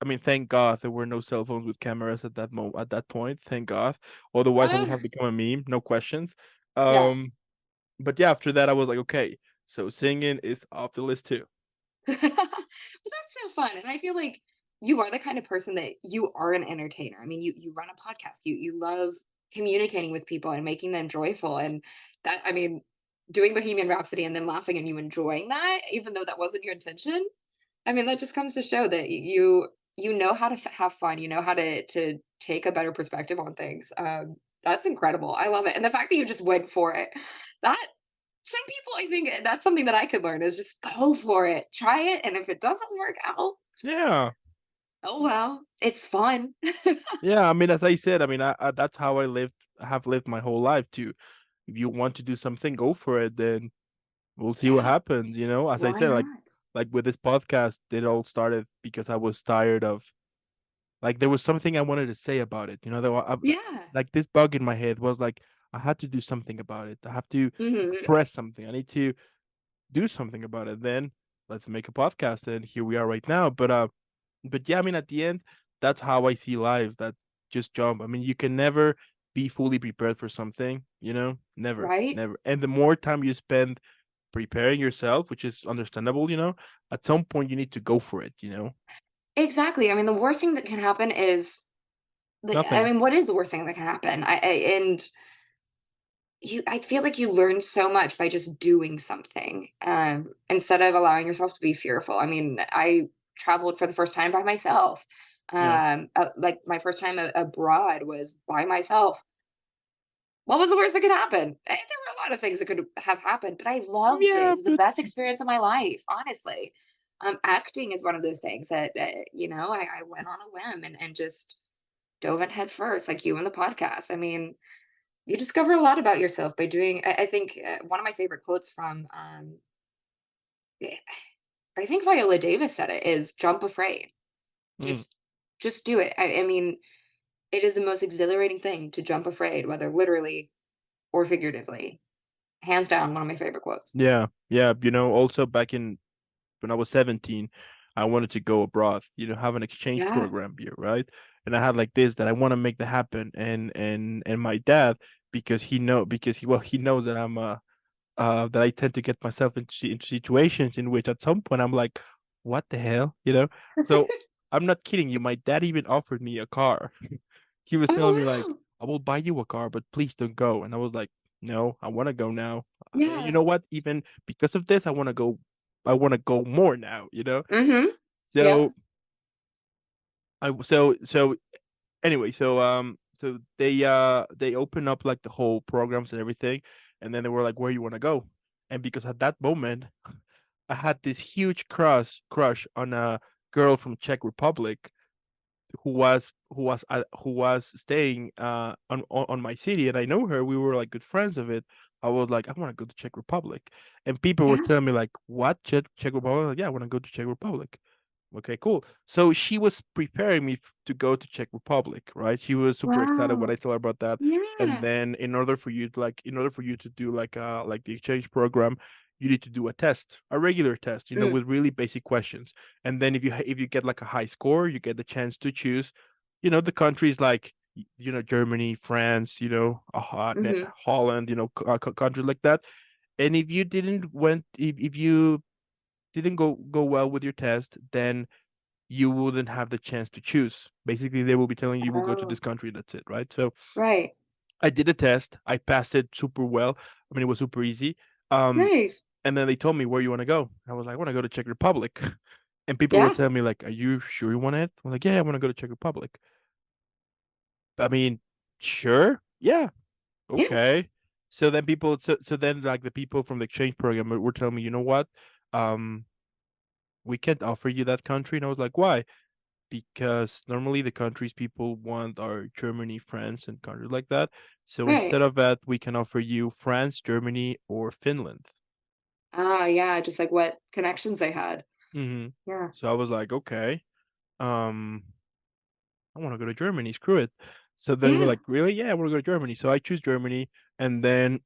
mean, thank God there were no cell phones with cameras at that point. Thank God. Otherwise, I would have become a meme, no questions. Yeah. Um, but yeah, after that, I was like, okay, so singing is off the list too. But that's so fun, and I feel like you are the kind of person that you are an entertainer. I mean, you run a podcast, you love communicating with people and making them joyful, and that I mean, doing Bohemian Rhapsody and then laughing and you enjoying that, even though that wasn't your intention, I mean, that just comes to show that you know how to have fun, you know how to take a better perspective on things. That's incredible. I love it, and the fact that you just went for it, that some people, I think that's something that I could learn is just go for it, try it, and if it doesn't work out, Yeah. oh well, it's fun. Yeah, I mean, as I said, I mean, that's how I have lived my whole life too. If you want to do something, go for it, then we'll see what Yeah, happens, you know? As I why said, not? like with this podcast, it all started because I was tired of like there was something I wanted to say about it, you know, Yeah. like this bug in my head was like I had to do something about it. I have to Mhm. express something. I need to do something about it. Then let's make a podcast, and here we are right now. But yeah, I mean, at the end, that's how I see life. That just jump. I mean, you can never be fully prepared for something, you know, never, Right? never. And the more time you spend preparing yourself, which is understandable, you know, at some point you need to go for it, you know. Exactly. I mean, the worst thing that can happen is I Nothing. mean, what is the worst thing that can happen? And I feel like you learn so much by just doing something, instead of allowing yourself to be fearful. I mean, I traveled for the first time by myself. Yeah. Like my first time abroad was by myself. What was the worst that could happen? There were a lot of things that could have happened, but I loved it. It Yeah, was the but best experience of my life, honestly. Acting is one of those things that I went on a whim and just dove in head first, like you in the podcast. I mean, you discover a lot about yourself by doing. I think one of my favorite quotes from eh, I think Viola Davis said it is "Jump afraid." mm, Just just do it. I mean, it is the most exhilarating thing to jump afraid, whether literally or figuratively. Hands down, one of my favorite quotes. yeah, yeah. You know, also back in when I was 17, I wanted to go abroad, you know, have an exchange Yeah. program here, right? And I had like this that I want to make that happen. And my dad, because he knows that that I tend to get myself into situations in which at some point I'm like, what the hell, you know? So I'm not kidding you. My dad even offered me a car. He was telling me like, Oh, wow. I will buy you a car, but please don't go. And I was like, no, I want to go now. You Yeah. know what? Even because of this, I want to go. I want to go more now. You know. Mhm. So Yep. so anyway, so they open up like the whole programs and everything, and then they were like, where you want to go? And because at that moment, I had this huge crush on a girl from Czech Republic who was staying on my city, and I know her. We were like good friends of it. I was like, I want to go to Czech Republic, and people were Yeah. telling me like, what Czech Republic? Like, yeah, I want to go to Czech Republic. Okay, cool. So she was preparing me to go to Czech Republic, right? She was super excited when I Wow. told her about that. And Yeah. then in order for you to do like the exchange program, you need to do a test, a regular test, you know, Mm. with really basic questions. And then if you get like a high score, you get the chance to choose, you know, the countries like you know Germany, France, you know, Mhm. Holland, you know, countries like that. And if you didn't go well with your test, then you wouldn't have the chance to choose. Basically, they will be telling you, you will go to this Oh, country. That's it, right? So right. I did a test. I passed it super well. I mean, it was super easy. Um, Nice. and then they told me where you want to go. I was like, I want to go to Czech Republic. And people were Yeah. telling me like, are you sure you want it? I'm like, yeah, I want to go to Czech Republic. I mean, sure, yeah, Yeah. okay. So then like the people from the exchange program were telling me, you know what? Um, we can't offer you that country. And I was like, why? Because normally the countries people want are Germany, France, and countries like that. So Right. instead of that, we can offer you France, Germany, or Finland. Ah, yeah, just like what connections they had. Hmm. Yeah. So I was like, okay, um, I want to go to Germany. Screw it. So then we're Yeah. like, really? Yeah, I want to go to Germany. So I choose Germany, and then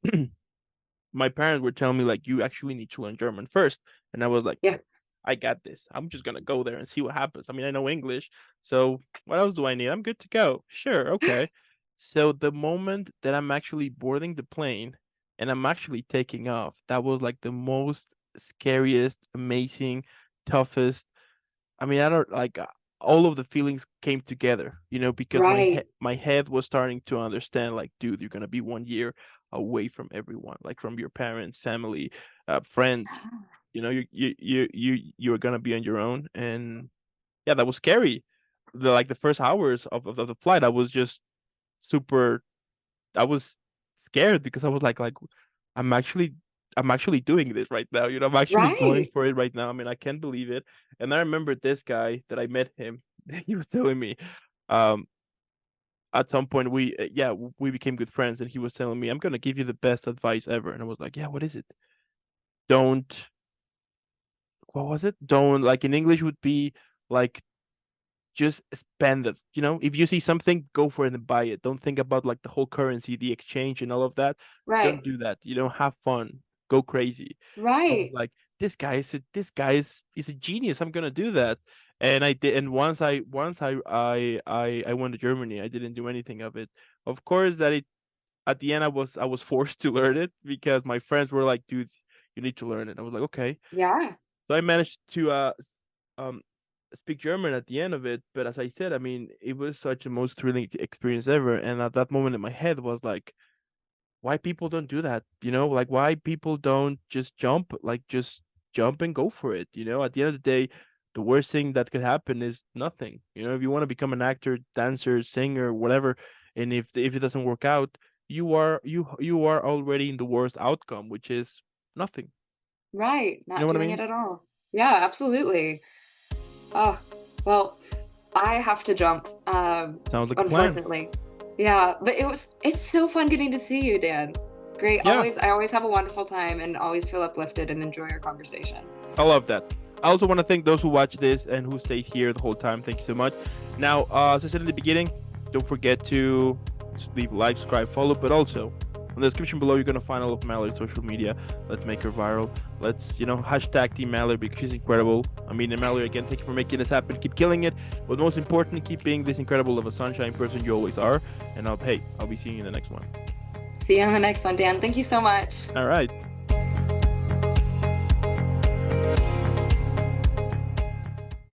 my parents were telling me like, you actually need to learn German first, and I was like, Yeah. I got this. I'm just gonna go there and see what happens. I mean, I know English, so what else do I need? I'm good to go. Sure, okay. So the moment that I'm actually boarding the plane and I'm actually taking off, that was like the most scariest, amazing, toughest. I mean, I don't like. all of the feelings came together, because Right. my head was starting to understand, like, dude, you're gonna be 1 year away from everyone, like from your parents, family, friends. You're gonna be on your own, and yeah, that was scary. The first hours of the flight, I was just super. I was scared because I was like, I'm actually I'm actually doing this right now. I'm actually going Right. for it right now. I mean, I can't believe it. And I remember this guy that I met him. He was telling me, um, at some point we became good friends, and he was telling me, I'm gonna give you the best advice ever. And I was like, yeah, what is it? Don't. What was it? Don't, like, in English would be like, just spend it. If you see something, go for it and buy it. Don't think about like the whole currency, the exchange, and all of that. Don't Right. do that. Have fun, go crazy. I was Right. like, this guy is a genius. I'm gonna do that. And I did. And once I went to Germany, I didn't do anything of it. Of course, that it at the end I was forced to learn it because my friends were like, dude, you need to learn it. I was like, okay. Yeah. So I managed to um speak German at the end of it, but as I said, I mean, it was such a most thrilling experience ever. And at that moment in my head was like, why people don't do that? Like, why people don't just jump and go for it? At the end of the day, the worst thing that could happen is nothing. If you want to become an actor, dancer, singer, whatever, and if it doesn't work out, you are already in the worst outcome, which is nothing. Right. You know Not what I doing it mean? at all. Yeah, absolutely. Oh, well, I have to jump, Sounds like a plan. unfortunately. Yeah, but it's so fun getting to see you, Dan. Great. Yeah. I always have a wonderful time and always feel uplifted and enjoy our conversation. I love that. I also want to thank those who watched this and who stayed here the whole time. Thank you so much. Now, as I said in the beginning, don't forget to leave a like, subscribe, follow, but also in the description below, you're going to find all of Mallory's social media. Let's make her viral. Let's, hashtag Team Mallory because she's incredible. I mean, and Mallory, again, thank you for making this happen. Keep killing it. But most important, keep being this incredible of a sunshine person you always are. And I'll be seeing you in the next one. See you on the next one, Dan. Thank you so much. All right.